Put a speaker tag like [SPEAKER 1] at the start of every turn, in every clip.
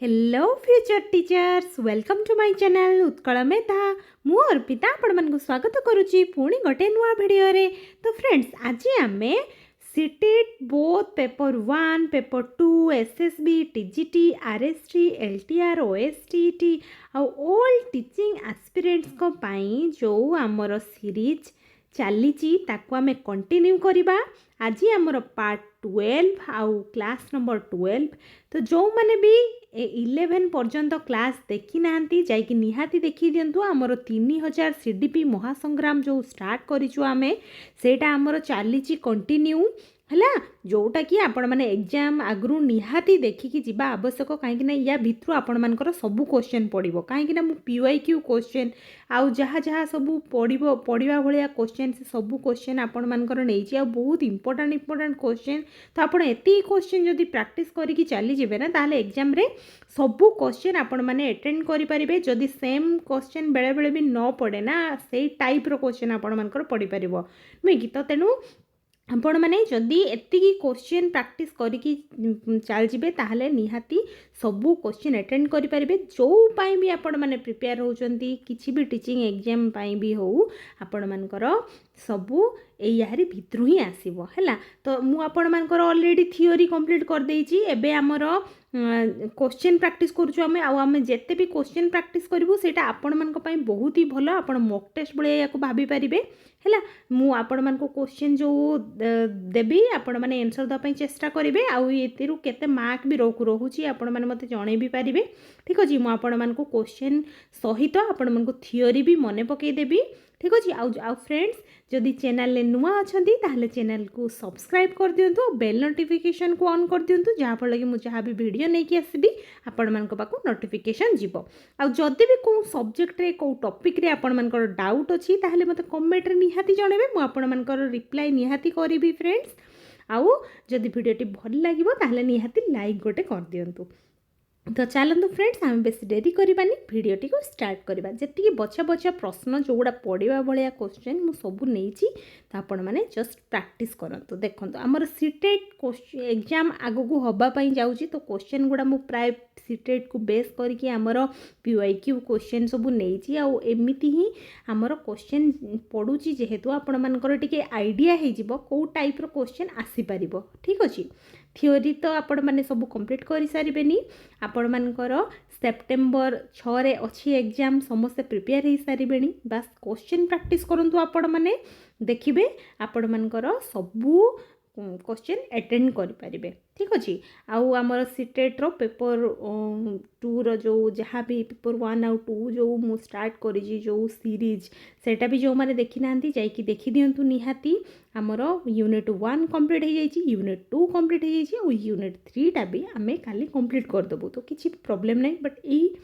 [SPEAKER 1] Hello future teachers welcome to my channel Utkal Medha मु अर्पिता आपण मानक स्वागत करुच्ची पुणी गोटे नुआ भिडियो रे। तो फ्रेंड्स आज आमे CTET both paper 1 paper 2 SSB TGT RST LTR OSTT all teaching aspirants को पाई जो आमर सीरीज चली ताकू आमे कंटिन्यू करिबा। आज आमर पार्ट 12 आउ क्लास नंबर 12। तो जो माने भी 11 पर्यंत क्लास देखी नांती जाइकी निहाती देखी दिंतु। आमर 3000 सीडीपी महासंग्राम जो स्टार्ट करिछु आमे सेटा आमर चली कंटिन्यू है जोटा कि आपण मैंने एग्जाम आगु निहाती देखिकी जीवा आवश्यक कहीं या भितर आपण मानकर सबू क्वेश्चन पड़ो कहीं PYQ क्वेश्चन आउ जहाँ जहाँ सब पढ़ा भाया क्वेश्चन से सबू क्वेश्चन आपण मानकर नहीं आ बहुत इंपोर्टेंट क्वेश्चन। तो आप एति क्वेश्चन जदि प्रैक्टिस करके चली जाए ना ताहले एग्जाम रे सबू क्वेश्चन आपण मैंने अटेंड करेंगे। जदि सेम क्वेश्चन बेले बेले भी न पड़े ना से टाइप रो क्वेश्चन आपण मानकर पढ़ी पार नुहे कि। तो तेणु आपण मैंने जदि एति क्वेश्चन प्रैक्टिस करके चल जाए ताहले निहाती सबू क्वेश्चन अटेंड करेंगे। जो पाई भी आपण मैंने प्रिपेयर होचंती किसी भी टीचिंग एग्जाम पाई भी हो आपण मानकर सबू यारी भितर ही आसीबो हैला। तो मु आपण मानकर ऑलरेडी थियोरी कंप्लीट कर देइची। एबे हमर क्वेश्चन प्रैक्टिस करूछु आमे जेते भी क्वेश्चन प्रैक्टिस करिवो सेटा आपण मानक पई बहुत ही भलो। आपण मॉक टेस्ट बळे याको भाबी परिबे हैला। मु आपण मानको क्वेश्चन जो देबी आपण माने आंसर द पई चेष्टा करिवे आउ एतिरु केते मार्क भी रहुची आपण माने मते जणे भी परिबे। ठीक अछि मु आपण मानको क्वेश्चन सहित आपण मानको थियोरी भी मने पकई देबी। ठीक अच्छे आउ फ्रेंड्स जदि चैनल नुआ अच्छा ताहले चैनल को सब्सक्राइब कर दिंतु बेल नोटिफिकेशन को ऑन कर दिंतु जहाँफल कि मुझे जहाँ भी वीडियो नहीं कि आसबि आपण मानक पाखु नोटिफिकेशन जीवो। आउ जदि भी को सब्जेक्ट रे को टॉपिक रे आपण मानकर डाउट अछि ताहले मते कमेंट रे निहाती जणेबे मु आपण मानकर रिप्लाई निहाती करिबी फ्रेंड्स। आउ जदि वीडियोटी भल लागिवो ताहले निहाती लाइक गोटे कर दिंतु। तो चलतु फ्रेंड्स आम बेस डेरी करवानी भिडटी को स्टार्ट करवा। जी बछा बछा प्रश्न जो गुड़ा पढ़ा भाया क्वेश्चन मुझे सबू नहीं तो आपण मैंने जस्ट प्रैक्टिस करंतु। देखो आमर सीटेट एग्जाम आगू हवापाई जाऊँगी तो क्वेश्चन गुड़ा मु प्राय सीटेट को बेस करके आमर PYQ क्वेश्चन सबू नहीं आमती ही आमर क्वेश्चन पढ़ुची जेहेतु आपण मानकर टिके आइडिया हो कौ टाइप रो क्वेश्चन आसीपर। ठीक अच्छे थियोरी तो आपण मैंने सब कंप्लीट कर सारे आपण मानकर सेप्टेम्बर 6 रे अच्छी एग्जाम समस्ते प्रिपेयर हो सारे बास क्वेश्चन प्रैक्टिस करंतु आपण मैंने देखिए आपण मानकर सबू क्वेश्चन अटेंड करें। ठीक अच्छे आउ आमर सीटेट रो पेपर 2 रो जो जहाँ भी पेपर 1 आउ 2 जो मु स्टार्ट करी जो सीरीज सेटा भी जो माने देखी ना जाइकी देखी दिंतु निहाती। आमर यूनिट 1 कंप्लीट हो जाइए यूनिट 2 कंप्लीट हो जाइए और यूनिट 3 टा भी आमे खाली कंप्लीट करदेबू तो किसी प्रॉब्लम नहीं। बट यही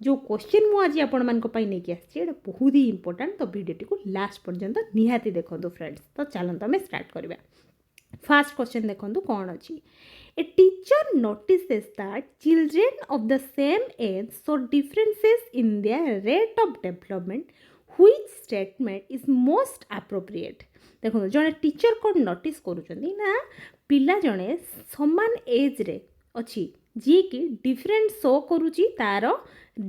[SPEAKER 1] जो क्वेश्चन मु आज आपण मानक पई नहीं आसी बहुत ही इंपोर्टेंट। तो वीडियो को लास्ट पर्यंत निहाती देखो फ्रेंड्स। तो चलते आम स्टार्ट करवा। फर्स्ट क्वेश्चन देखो कौन अच्छी A teacher notices that children of the same age show differences in their rate of development. Which statement is most appropriate? देखो जड़े टीचर कौन नोटिस करुँच ना पिला जड़े समान एज रे अच्छी जी कि डिफरेंट शो करुच्ची तार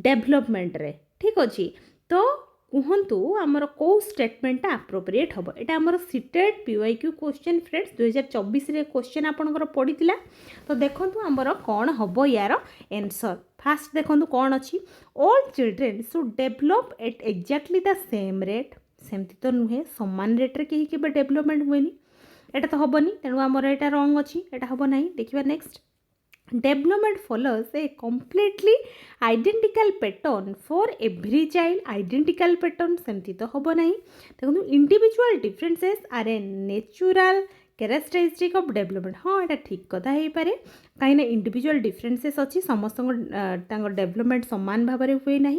[SPEAKER 1] डेभलपमेंट रे। ठीक अच्छे तो कहतु आमर कौ स्टेटमेंटा अप्रोप्रिएट हम यहाँ आमर सीटेट PYQ क्वेश्चन फ्रेंड्स 2024 रे क्वेश्चन आपंकर पड़ता। तो देखो आमर कौन हम यार आंसर फास्ट देखो कौन अच्छी all children should develop at exactly the same rate. सेमती तो नुहे समान रेट्रे कहीं के डेभलपमेंट हुए यहाँ तो हेनी तेणु आमर यहाँ रंग अच्छी यहाँ हम ना। देखा next development follows a completely identical pattern for every child। identical pattern सेमती तो हम ना। देखो individual differences are a natural characteristic of development। हाँ यहाँ ठीक कथा हो पारे कहीं इंडिविजुअल डिफरेंसेस अच्छी समस्त डेवलपमेंट सामान भाव में हुए ना।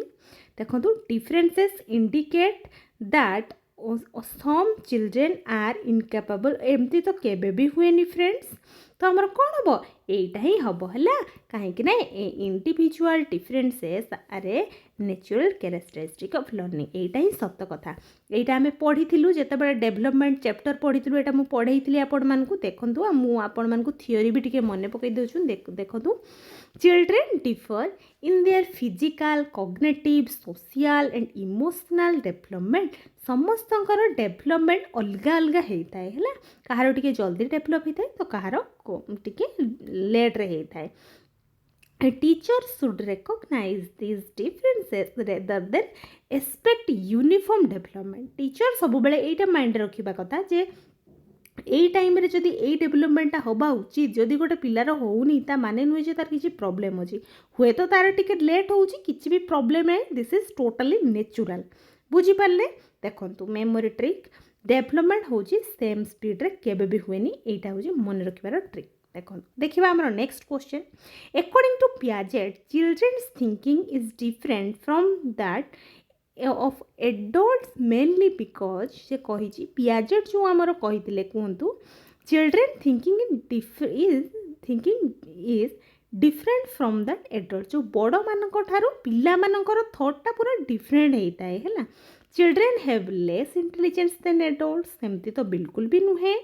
[SPEAKER 1] देखो differences indicate that some children are incapable एमती तो केबे भी हुए फ्रेंड्स। तो आमर कौन हम एटा ही हम है कहीं individual differences are a natural characteristic of learning एटा ही सत कथा एटा आम पढ़ी जिते डेवलपमेंट चैप्टर पढ़ी एटा मुझे पढ़ाई आपण मानक देखूँ आपण मानक थियोरी भी टे मन पकई दूँ देखूँ children differ in their physical cognitive social and emotional development समस्तंकर डेवलपमेंट अलग अलग होता है कहार टिके जल्दी डेवलप होता है तो कहार टिके लेट्रे होता है teacher should recognise this differences rather than expect uniform development teacher सब बेले एटा माइंड रखा कथा जे यही टाइम रे जदि यही डेवलपमेंटा हवा उचित जदि गोटे पिलार होनी ता माने नुहे जे तार किसी प्रॉब्लम अच्छी हुए तो तार टिके लेट हो किसी भी प्रॉब्लम है दिस इज टोटली नेचुरल बुझीपारे देखो मेमोरी ट्रिक डेवलपमेंट हो सेम स्पीड रे केबे भी हुए यहाँ हूँ मन रखार ट्रिक देखो देखा next question according to Piaget children's thinking is different from that of adults mainly because से कही पियाजेट जो आमर कही कहतु children thinking is different from that adult जो बड़ मानक ठारू पिला मानकर थॉटटा पूरा डिफरेंट होता है children have less intelligence than adults सेमती तो बिल्कुल भी नुहे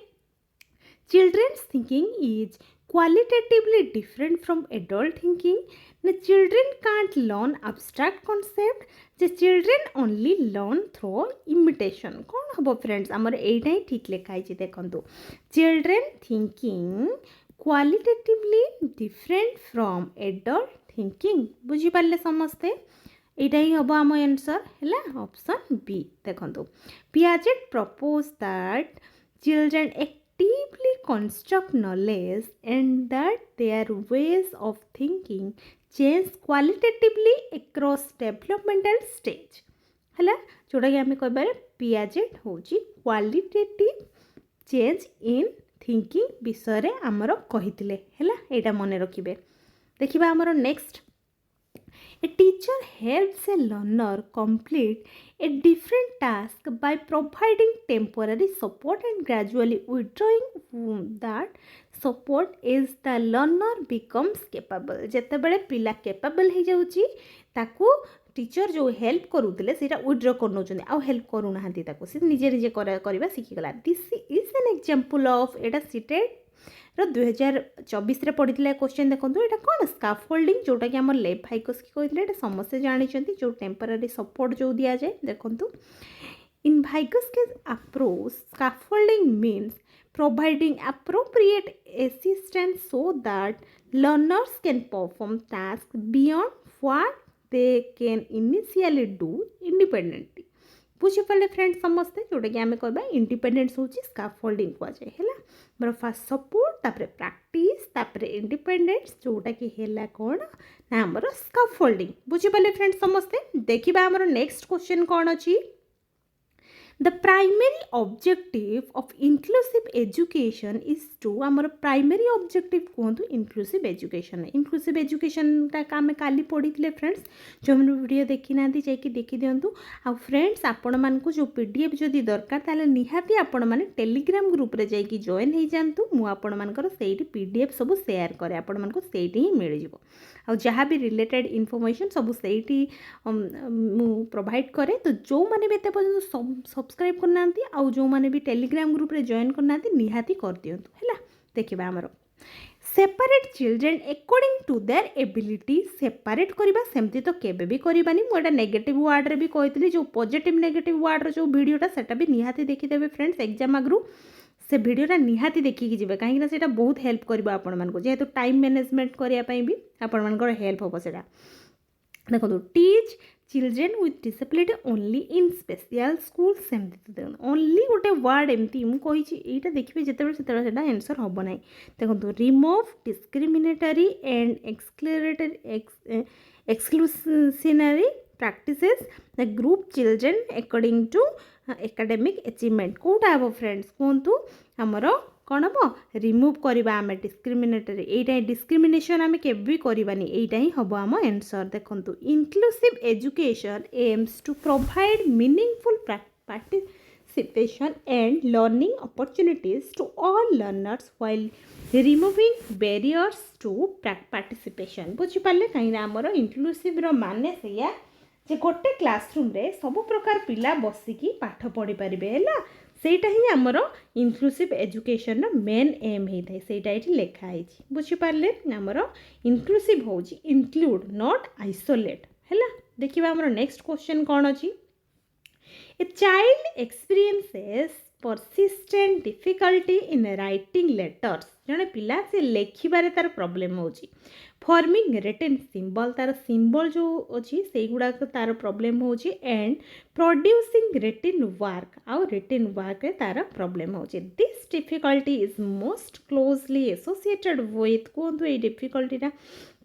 [SPEAKER 1] children's thinking is qualitatively different from adult thinking. The children can't learn abstract concept. The children only learn through imitation. कौन हम फ्रेंड्स आमर एटा ही ठीक लिखाई देखो children thinking qualitatively different from adult thinking बुझीपारे समस्ते यहाँ ही हम आम आंसर है ऑप्शन बी देखो Piaget propose that children actively construct knowledge and that their ways of thinking change qualitatively across developmental stage है जोटा कि आम कह पियाजेट हूँ क्वालिटेटिव चेंज इन थिंकिंग विषय आमर कही है यहाँ मन रखिए देखा आमर next A teacher helps a learner complete a different task by providing temporary support and gradually withdrawing that support as the learner becomes capable. जेते बेले पिला capable हो जाउची ताकू टीचर जो हेल्प करूले सेटा विड्रॉ कर नौचंदी आ हेल्प करू नाहंती ताकू से निजे निजे करबा सिखि गला this is an example of Etah CTET 2024 पढ़ी क्वेश्चन देखो यहाँ कौन स्काफोल्डिंग जोटा कि आम लेब फाइकस की कहते समस्ते जानते जो टेम्पररी सपोर्ट जो दि जाए देखो इन भाइकस के approach scaffolding means providing appropriate assistance so that learners can perform task beyond what they can initially do independently बुझीपारे फ्रेंड्स समस्ते जोटा कि आम कह इंडिपेंडेंस हूँ स्काफोल्डिंग कहुए है मोर फास्ट सपोर्ट तापर प्रैक्टिस तापर इंडिपेंडेंस जोटा कि है कौन ना आमर स्काफोल्डिंग बुझीपारे फ्रेंड्स समस्ते देखा आमर नेक्स्ट क्वेश्चन कौन अच्छी The primary objective of inclusive education is to आमर प्राइमरी ऑब्जेक्टिव कहतु इनक्लूसिव एजुकेशन इनक्लूसिव एजुकेशन टा आम काली पढ़ी फ्रेंड्स जो मैंने वीडियो देखी ना जाकि देखी दिंतु आ फ्रेंड्स आपण मानक जो पीडीएफ जदि दरकार ताले निहाती आपण माने टेलीग्राम ग्रुप रे जाकि जॉइन हो जातु मु आपण मानकर सेठी पीडीएफ सब शेयर करे आपण मानक सेठी ही मिल जिवो आ जहाँ भी रिलेटेड इनफॉरमेशन सब सेठी प्रोवाइड करे तो जो माने बेते पर्यंत सब्सक्राइब करना आउ जो माने भी टेलीग्राम ग्रुप रे जॉइन करना निहाती कर दिंतु है देखा आमर separate children according to their ability separate करवा सेमती तो केबे भी करवानी मुझे नेगेटिव वार्ड रे भी कही जो पॉजिटिव नेगेटिव वार्ड जो वीडियोटा सेटा भी निहाती देखीदेवे फ्रेंड्स एग्जाम आगु से वीडियोटा निहाती देखिकी जी कहीं से बहुत हेल्प कर आपण मानक जेहेतु टाइम मैनेजमेंट करने भी आपण मानकर हेल्प हम से देखो teach children with disability only in special school सेमती ओनली गोटे वर्ड एमती मुझे यहाँ देखिए जिते आंसर हम ना देखो remove discriminatory and exclusionary practices the group children according to academic achievement कोटा हम फ्रेंड्स कहतु आमर कौन हम रिमूव करवा आम डिस्क्रिमिनेटरी यही डिस्क्रिमिनेशन आम के भी करवानी यहीटा ही हम आम आंसर देखो inclusive education aims to provide meaningful participation and learning opportunities to all learners while removing barriers to participation बुझिपारे कहीं आमर इनक्लूसिव माने से जे गोटे क्लासरूम रे सब प्रकार पिला बसिकी पाठ पढ़ी पारे है सेटा ही आमर इनक्लूसिव एजुकेशन मेन एम होता है सेटा ये लिखाई बुझिपारे आमर इनक्लूसिव हो इंक्लूड नॉट आइसोलेट है देखिए आमर नेक्स्ट क्वेश्चन कौन अच्छी A child experiences persistent difficulty in writing letters. जने पिला से लेखिबारे तार प्रॉब्लम होची फॉर्मिंग रिटन सिंबल तार सिंबल जो अच्छी से गुड़ा तार प्रॉब्लम होची एंड प्रोड्यूसिंग रिटन वर्क आउ रिटन वर्क रे तार प्रॉब्लम होची this difficulty is most closely associated with कोंतु ए डिफिकल्टीटा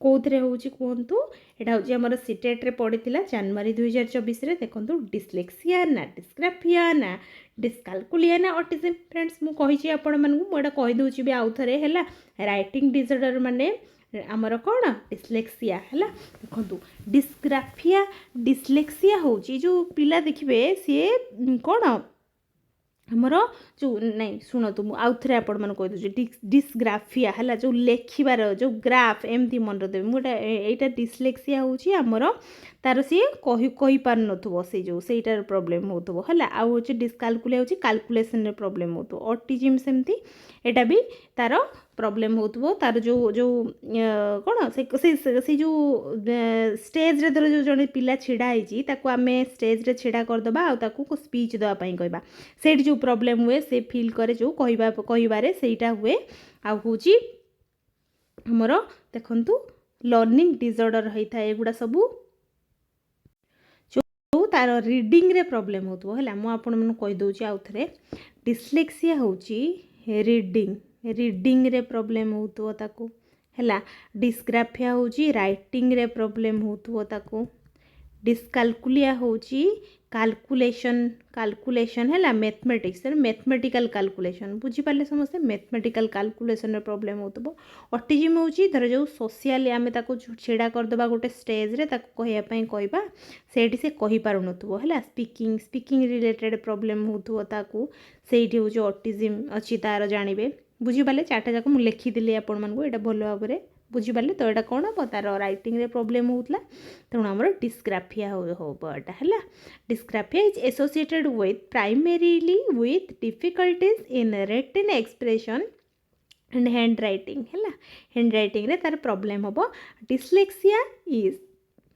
[SPEAKER 1] कौन होची कहतु यहाँ हूँ आम सीटेट रे पड़ा जनवरी 2024 रे देखो डिस्लेक्सिया ना डिस्ग्राफिया ना डिस्कालकुलिया ना ऑटिज्म फ्रेंड्स मुझे आपण मानू कहीदे भी आउ थे है राइटिंग डिसऑर्डर माने आमर कौन डिस्लेक्सिया है देखो डिस्ग्राफिया डिस्लेक्सिया हूँ जो पिला देखिए सी कौन आमर जो नहीं शुणु आउ थे आपण कहीदे डिस्ग्राफिया है जो लेखिबार जो ग्राफ एमती मन रखिदेवी मुझे यहाँ डिस्लेक्सिया हूँ आमर तार सी कही पार नथुबो से जो सेटार प्रॉब्लम होतबो हला आ होची डिस्कालकुलिया होची कैलकुलेशन रे प्रॉब्लम होतो ऑटिज्म सेमती एटा भी तार प्रॉब्लम होतबो तार जो जो कोन से जो स्टेज रे धर जो जने पिला छिड़ा आइची ताको आमे स्टेज रे छिड़ा कर दबा आ ताको स्पीच दवा पई कहबा सेट जो प्रॉब्लम हुए से फील करे जो कहिबारे सेटा हुए आ होची हमरो देखंतु लर्निंग डिसऑर्डर होइथा एगुडा सबु तार रीडिंग रे प्रॉब्लम होतो है मुझे कहीदे आउ थे डिस्लेक्सिया हूँ रीडिंग रे प्रॉब्लम होतो ताको है डिस्ग्राफिया हूँ राइटिंग रे प्रॉब्लम होतो ताको डिस्कालकुलिया हूँ कैलकुलेशन है मैथमेटिक्स मैथमेटिकल कैलकुलेशन बुझीपारे समस्ते मैथमेटिकल कैलकुलेशन प्रॉब्लम होतो ऑटिज्म हूँ धर जो सोशल आम छेड़ा करदे गोटे स्टेज रे कहवाई कहवा सेठी से कही पार नथुबो है स्पीकिंग रिलेटेड प्रॉब्लम होतो ताको सेठी हूँ ऑटिज्म अच्छी तार जानवे बुझीपारे चार्टा जाक मुझे लिखिदी आपण मानू यहाँ भल भाव में बुझीपारे तो यहाँ कौन हम तार राइटिंग रे प्रॉब्लम होता तेणु आमर डिस्ग्राफिया हम यहाँ है dysgraphia is associated with primarily with difficulties in written expression and handwriting है हैंड रईटिंग रे तार प्रॉब्लम हम dyslexia is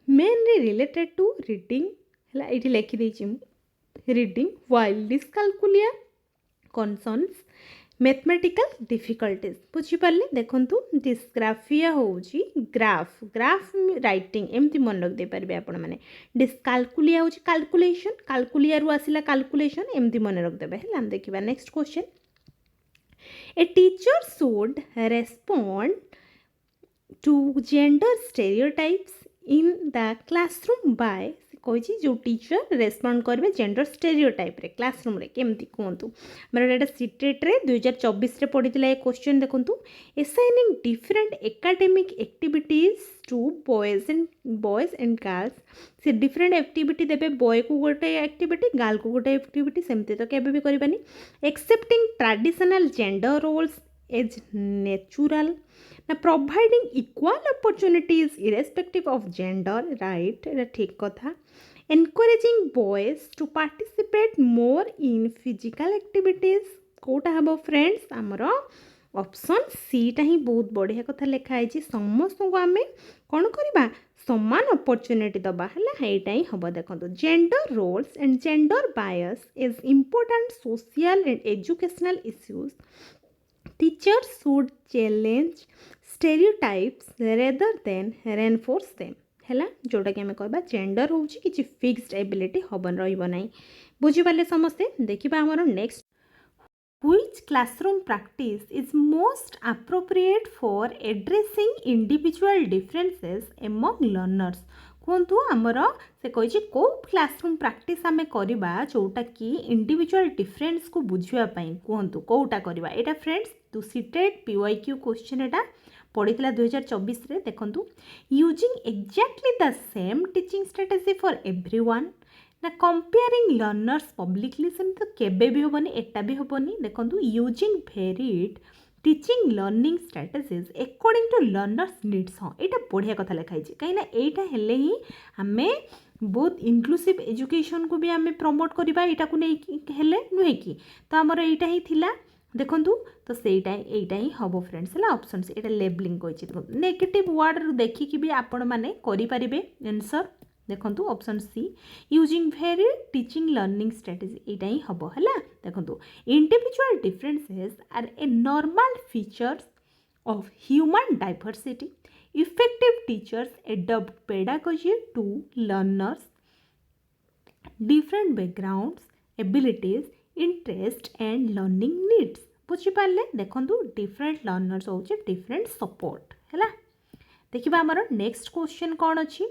[SPEAKER 1] mainly related to reading है ये लिखिदे reading while dyscalculia concerns mathematical difficulties बुझीपारे देखूँ डिस्ग्राफिया हूँ ग्राफ राइटिंग एमती मन रखी पारे आपण मैंने डिस्कालकुलिया हूँ कैलकुलिया रु आसला कैलकुलेशन एमती मन रखिदेवे है देखा next question a teacher should respond to gender stereotypes in the classroom by कही जो टीचर रेस्पॉन्ड करेंगे जेंडर स्टेरियोटाइप रे क्लासरूम रे केमती कहतु मेरा सीटेट रे 2024 रे पड़ी ये क्वेश्चन देखूँ assigning different academic activities to boys and girls से डिफरेंट एक्टिविटी देवे बॉय को गोटे एक्टिविटी गर्ल को गोटे एक्टिविटी सेमती तो केबे भी करबानी accepting traditional gender roles as natural ना providing equal opportunities irrespective of gender right ठीक कथा encouraging boys to participate more in physical activities Kota हम फ्रेंड्स आमर ऑप्शन सीटा ही बहुत बढ़िया कथा लिखाई समस्त को आम कौन करवा समान अपॉर्चुनिटी दबा है ही हम देखो gender roles and gender bias is important social and educational issues teachers should challenge stereotypes rather than reinforce them है जोटा कि आम कहवा जेंडर हूँ कि फिक्स्ड एबिलिटी हबन रही बुझीपारे समस्ते देखा आमर next Which classroom practice is most appropriate for addressing individual differences among learners? कहतु आमर से कही कौ क्लासरूम प्रैक्टिस आम करवा जोटा कि इंडिविजुअल डिफरेंस को बुझापी कहतु कौटा करवा यहाँ friends to CTET PYQ question एटा पड़ता 2024 रे देखंतु using exactly the same teaching strategy for everyone ना कंपेयरिंग लर्नर्स पब्लिकली सेम तो केबे भी होबनी एटा भी होबनी देखंतु using varied teaching learning strategies according to learners needs हाँ यहाँ बढ़िया कथा लिखाई कहीं यहाँ हेले ही आम बहुत इनक्लूसिव एजुकेशन को भी आम प्रमोट करवा यहाँ को नहीं नुहे कि तो आमर यहाँ ही थिला देखंतु तो सेटा ही हम फ्रेंड्स है ऑप्शन ये लेबलिंग कही नेगेटिव वर्ड देखिकी भी आपण मैंने करें आंसर देखंतु option C using very teaching learning strategy यहाँ ही हम है देखंतु individual differences are a normal features of human diversity effective teachers adopt pedagogy to learners different backgrounds abilities interest and learning needs बुझिपारे देखंतु डिफरेंट लर्नर्स हो different support है देखिबा हमर नेक्स्ट क्वेश्चन कौन अच्छी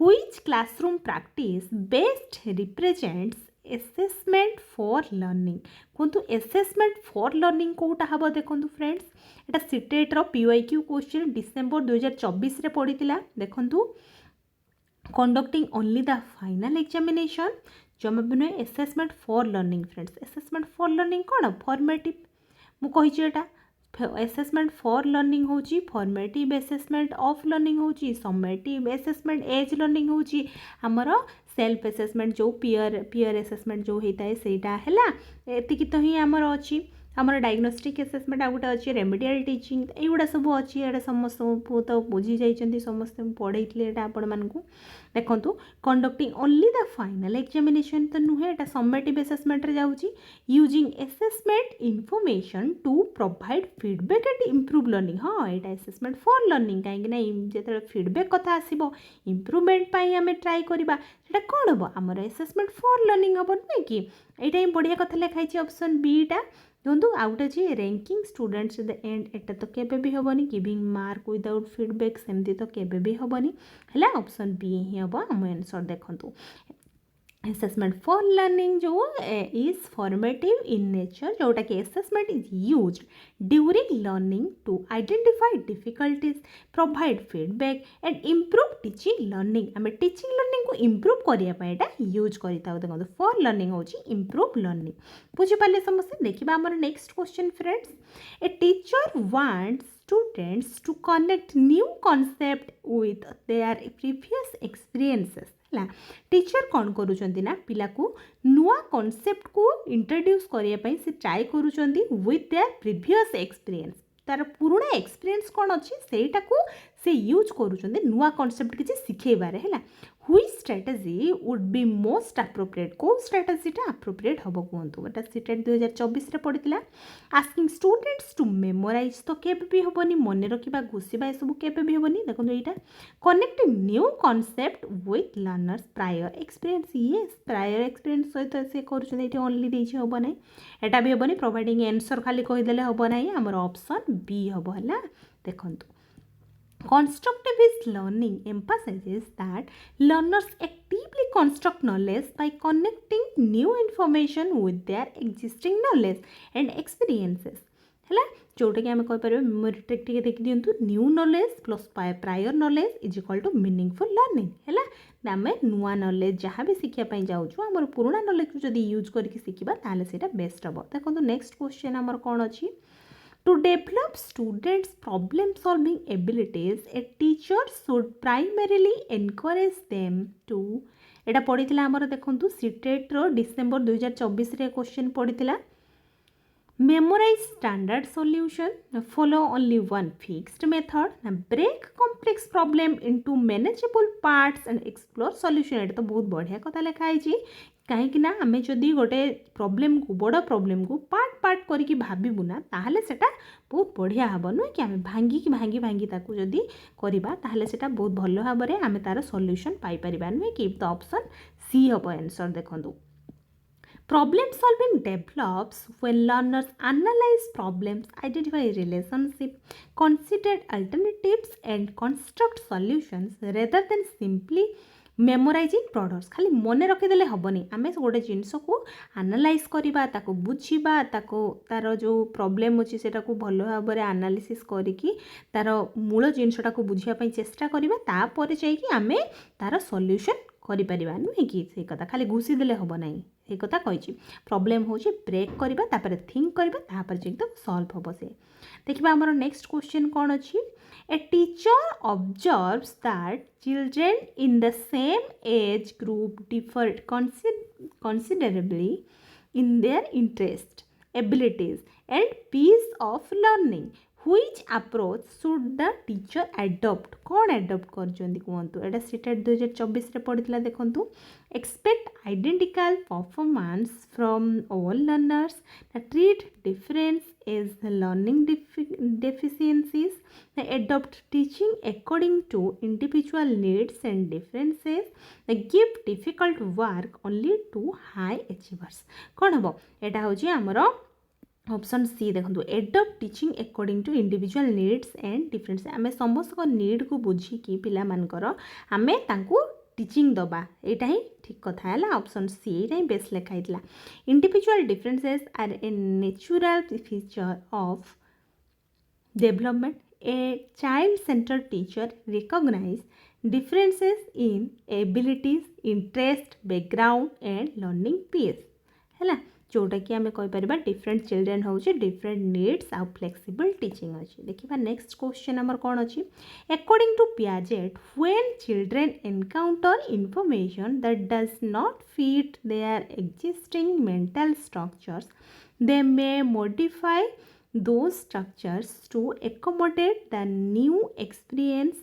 [SPEAKER 1] which classroom practice best represents assessment for learning कहतु assessment for learning कोटा हम देखो फ्रेंड्स एटा सीटेट रो PYQ क्वेश्चन डिसेंबर 2024 रे पड़ीला देखंतु conducting only the final examination जमा भी नुहे assessment for learning friends assessment for learning कौन फॉर्मेटिव मु कहिछि एटा एसेसमेंट फॉर लर्निंग होची फॉर्मेटिव एसेसमेंट ऑफ लर्निंग होची समेटिव एसेसमेंट एज लर्निंग होची हमर सेल्फ एसेसमेंट जो पीयर एसेसमेंट जो होता है सेटा हैला एतिकी तो ही हमर अछि हमर डायग्नोस्टिक एसेसमेंट आ गोटे अच्छी रेमेडियल टीचिंग एगुड़ा सब अच्छी एटा समस्त तो बुझी जाइछन्ती समस्त पढ़ाई एटा आपण मानकु देखंतु conducting only the final examination तो नुहे एटा समेटिव एसेसमेंट रे जाउची using assessment information to provide feedback and improve learning हाँ एटा एसेसमेंट फॉर लर्निंग कहीं जेते फीडबैक कथा आसीबो इम्प्रूवमेंट पाई आमे ट्राई करबा सेटा कोन हबो हमर एसेसमेंट फॉर लर्निंग हबो नै कि एटा ही बढ़िया कथा लिखाई ऑप्शन बी टा देखो आउ गोटे अच्छे रैंकिंग स्टूडेंट्स द एंड एटा तो केबे भी हेनी गिविंग मार्क विदाउट फीडबैक सेमती तो केबे भी हेनी है ऑप्शन बी ही हम आम आंसर देखु एसेसमेंट फॉर लर्निंग जो इज फॉर्मेटिव इन नेचर जोटा कि assessment is used during learning to identify difficulties provide feedback and improve teaching learning आम टीचिंग लर्निंग को इम्प्रूव करने यूज करता देखो फॉर लर्निंग हूँ इम्प्रूव लर्निंग बुझिपारे समस्ते देखा आम next question friends a teacher wants students to connect new concept with their previous experiences है टीचर कौन करुँना पिला को नुआ कॉन्सेप्ट को इंट्रोड्यूस करने से ट्राए करुँच विथ देयर प्रीवियस एक्सपीरियंस तार पुराना एक्सपीरियंस कौन अच्छी सेटा को से यूज करुँच नुआ कॉन्सेप्ट किसी शिखेबार है which strategy would be most appropriate कौ स्ट्रेटेजीटा अप्रोप्रिएट हम कहतु एटा सीटेट 2024 रे पड़ीला आस्किंग स्टूडेंट्स टू मेमोराइज तो केबे भी हेनी मन रखा घुषा ये सब केबे भी हेनी देखो यहाँ connecting new concept with learners prior experience ये प्रायर एक्सपीरियंस सहित से कर ओनली देछि हम ना एटा भी हेनी प्रोवाइडिंग आंसर खाली कहीदेले हम ना आमर ऑप्शन बी हम है देखो Constructivist learning emphasizes that learners actively construct knowledge by connecting new information with their existing knowledge and experiences. है जोटा कि आम कहीपर मेमोरी ट्रिक टे देखी दिंतु new knowledge plus prior knowledge is equal to meaningful learning है आम नुआ नॉलेज जहाँ भी शिखापी जाऊँ आम पुराना नॉलेज को जब यूज करके शिखा ताले सेटा बेस्ट हम देखो नेक्स्ट क्वेश्चन आमर कौन अच्छी To develop students' problem-solving abilities, a teacher should primarily encourage them to एटा पढ़ी आमर देखु सीटेट रो डिसेंबर 2024 रे क्वेश्चन पढ़ी memorise standard solution follow only one fixed method break complex problem into manageable parts and explore solution एटा तो बहुत बढ़िया कथा लिखाई कहीं आम जदि गोटे प्रॉब्लम को बड़ प्रॉब्लम को पार्ट पार्ट करके भावबू ना ताहले सेटा बहुत बढ़िया हम नुहे कि आम भांगिकी भांगी भांगी ताकू जदि करवा ताहले सेटा बहुत भल भाव में आम तार सॉल्यूशन पाई परिबा नुहे कि तो ऑप्शन सी हम आंसर देखंतु Problem solving develops when learners analyze problems, identify relationship, consider alternatives and construct solutions rather than simply memorizing products. खाली मन रखीदे हेनी आम गोटे जिनस को आनालाइज करवा ताको बुझा तार जो प्रॉब्लम अच्छी से भल भाव में आनालिसिस करी तार मूल जिनसटा को बुझापी चेष्टा करवा तापर जाकि आम तार सॉल्यूशन करिपरिबा नुहे कि से कथा खाली घुसी देले हबो नाही ए कथा कहिछि प्रॉब्लम होछि ब्रेक करबा तापर थिंक करबा तापर जे एकदम सॉल्व हबो से देखिबा हमर नेक्स्ट क्वेश्चन कोन अछि ए teacher observes that children in the same age group deferred considerably in their interest abilities and pace of learning which approach should the teacher adopt कौन adopt करजोंदी कहंतु एटा स्टेटेड 2024 रे पढितला देखंतु expect identical performance from all learners that treat difference as the learning deficiencies they adopt teaching according to individual needs and differences they give difficult work only to high achievers कौन हबो एटा होजी हमरो option C देखो adapt teaching according to individual needs and difference आम समस्त need को बुझिकी पिला मानकर आम तांकू टीचिंग दबा यहाँ ही ठीक कथा है ऑप्शन सी यहाँ ही बेस्ट लिखाई individual differences are a natural feature of development a child centre teacher recognise differences in abilities interest background and learning pace है जोटा कि आम कहीपर डिफरेंट चिल्ड्रेन हूँ डिफरेंट नीड्स आउ फ्लेक्सिबल टीचिंग अच्छी देखिए नेक्स्ट क्वेश्चन आमर कौन अच्छी according to Piaget when children encounter information that does not fit their existing mental structures they may modify those structures to accommodate the new experience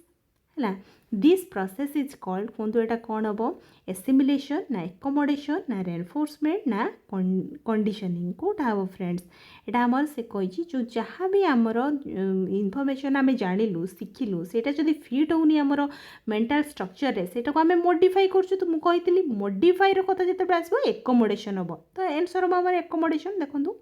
[SPEAKER 1] है this process is called कहतु यहाँ कौन हम assimilation ना accommodation ना reinforcement ना conditioning कौटा हम फ्रेंड्स यहाँ आमर से कही जो जहाँ भी आमर इनफर्मेशन आम जानलु शिखिलु से जब फिट होनी आमर मेंटल स्ट्रक्चर रे से आम मॉडिफाई करछु तो मुझे कही मॉडिफाई कथा जो आसो एकोमोडेशन हम तो आंसर हम आम एकोमोडेशन देखो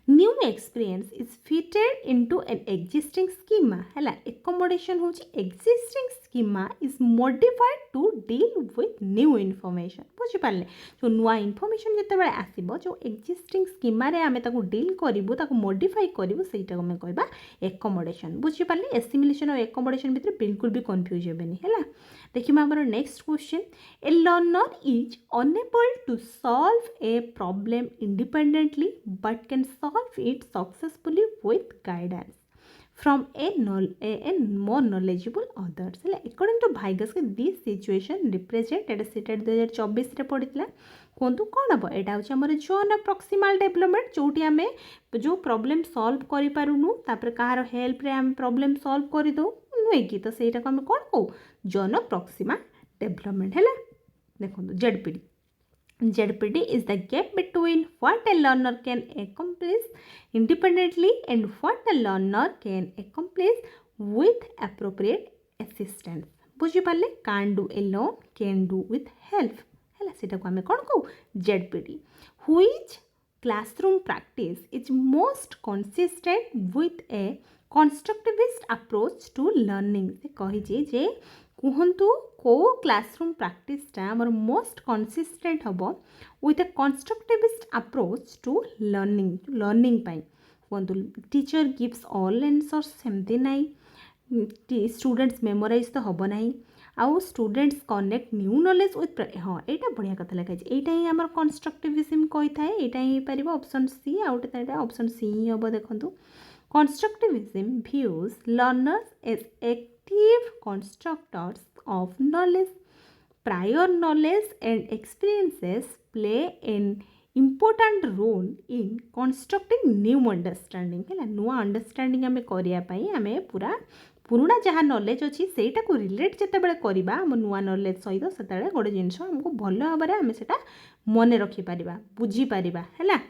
[SPEAKER 1] new experience is fitted into an existing schema है accommodation हूँ existing schema is modified to deal with new information बुझिपारे जो नुआ इनफॉरमेशन जिते आसो जो existing schema रे आमे ताको डील करूँ ताको मॉडिफाई करूँ सहीटा आम कहवा accommodation बुझिपारे एसिमिलेशन और accommodation भितर बिल्कुल भी कन्फ्यूज हेबेनी है देखिए आमर next question a learner is unable to solve a problem independently but can solve it successfully with guidance from a more knowledgeable others है according to Vygotsky this situation represent एटा CTET 2024 रे पड़ता कहतु कौन हम यहाँ हूँ आम जोन प्रॉक्सिमल डेवलपमेंट जोटी आम जो प्रॉब्लम सॉल्व करूँ कहार हेल्प रे आम प्रॉब्लम सॉल्व करदे नुहे कि तो सहीटा को आम कौन कहू जन प्रॉक्सिमल डेवलपमेंट है देखो ZPD is the gap between what a learner can accomplish independently and what a learner can accomplish with appropriate assistance बुझिपारे can do alone can do with help है सीटा को आम कौन कहू ZPD which classroom practice is most consistent with a constructivist approach to learning से कही जे कहतु को क्लासरूम प्राक्टिसटा आमर मोस्ट कंसिस्टेंट हम with a constructivist approach to learning कहतु टीचर गिव्स ऑल आंसर्स सेमती नाई स्टूडेंट्स मेमोराइज तो हम ना आउ students connect new knowledge with हाँ यहाँ बढ़िया कथा लिखाई यहाँ ही आम कंस्ट्रक्टिविज्म कही था यहाँ ही पार ऑप्शन सी आउटे ऑप्शन सी ही हम देखो Constructivism views learners as active constructors of knowledge. Prior knowledge and experiences play an important role in constructing new understanding. है नुआ अंडरस्टैंडिंग आम करने आम पूरा पुराना जहाँ नॉलेज अच्छी सेटा को रिलेट जिते करवा आम नुआ नॉलेज सहित से गोटे जिनस आमको भल भाव में आम से मन रखिपर बुझीपर है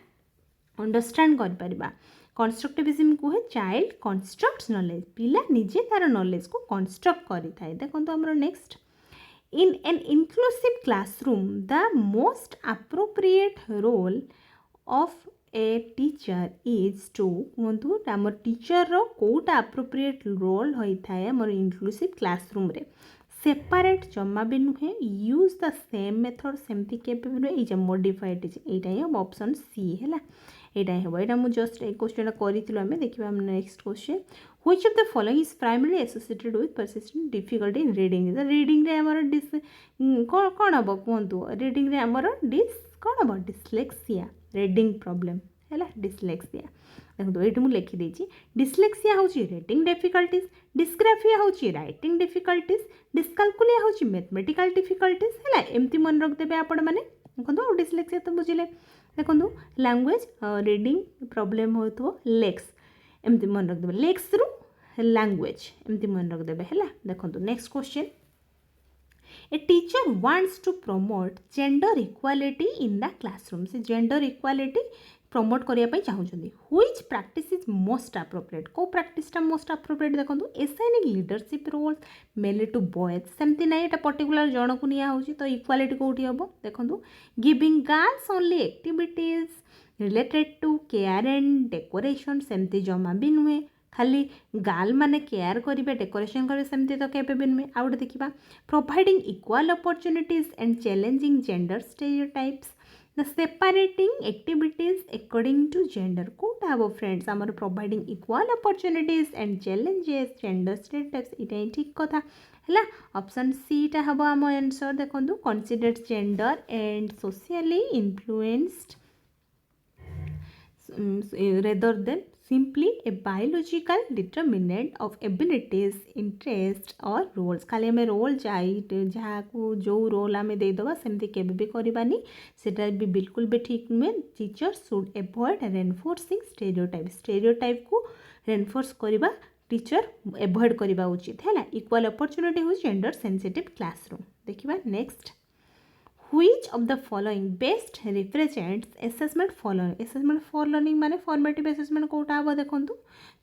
[SPEAKER 1] अंडरस्टैंड कर कंस्ट्रक्टिविज्म को है चाइल्ड कंस्ट्रक्ट्स नॉलेज पिला निजे तार नॉलेज को कंस्ट्रक्ट करि थाए देखो हमर next in an inclusive classroom the most appropriate role of a teacher is to कहतु आम टीचर रो कोटा अप्रोप्रिएट रोल होता है आम इंक्लूसिव क्लासरूम रे सेपरेट जमा भी नुहे यूज द सेम मेथड सेमती के मॉडिफाइड यहाँ ही ऑप्शन सी है यहाँ हम यहाँ मुझे जस्ट एक क्वेश्चन करूँ आम देखा next question Which of the following is primarily associated with persistent difficulty in reading? The reading रे हमर कौन हम कहतु reading रे हमर कौन हम dyslexia reading problem है dyslexia देखो ये मुझे लिखिदेची dyslexia हूँ reading difficulties, dysgraphia हूँ writing difficulties, dyscalculia हूँ mathematical difficulties है एमती मन रखिदेवे आपण मैंने देखो dyslexia तो बुझे देखो language reading problem हो तो lex एमती मन रखिदेवे लेक्स रु लैंग्वेज एमती मन रखिदेवे है देखो next question a teacher wants to promote gender equality in the classroom से जेंडर इक्वालिटी प्रमोट करने चाहूँगी which practice is most appropriate को प्रैक्टिसटा मोस्ट अप्रोप्रिएट देखो assigning leadership roles mainly to boys सेमती ना यहाँ पर्टिकुलर जन को निया होची तो इक्वालिटी कौटी हम देखो giving girls only activities related to care and decoration सेमती जमा भी नुहे खाली गर्ल माने केयर करेंगे डेकोरेशन करेंगे सेमती तो केबे भी नुहे आउ देखा providing equal opportunities and challenging gender stereotypes the separating activities according to gender कौटा हम फ्रेंड्स आमर providing equal opportunities and challenges gender stereotypes ये ठीक कथा है ऑप्शन सी टा हम आम आंसर देखो considered gender and socially influenced rather than simply a biological determinant of abilities, interests or roles खाली हमें रोल जहाँ को जो रोल आम देदेवा सेमती केबे भी करबानी सेटा भी बिल्कुल भी ठीक नुहे teacher should avoid reinforcing stereotype को रेनफोर्स करवा टीचर एवॉइड करवा उचित है इक्वल अपॉर्चुनिटी हूँ जेंडर सेंसिटिव क्लासरूम देखिबा next Which of the following best represents assessment for learning माने formative assessment कोटा हम देखो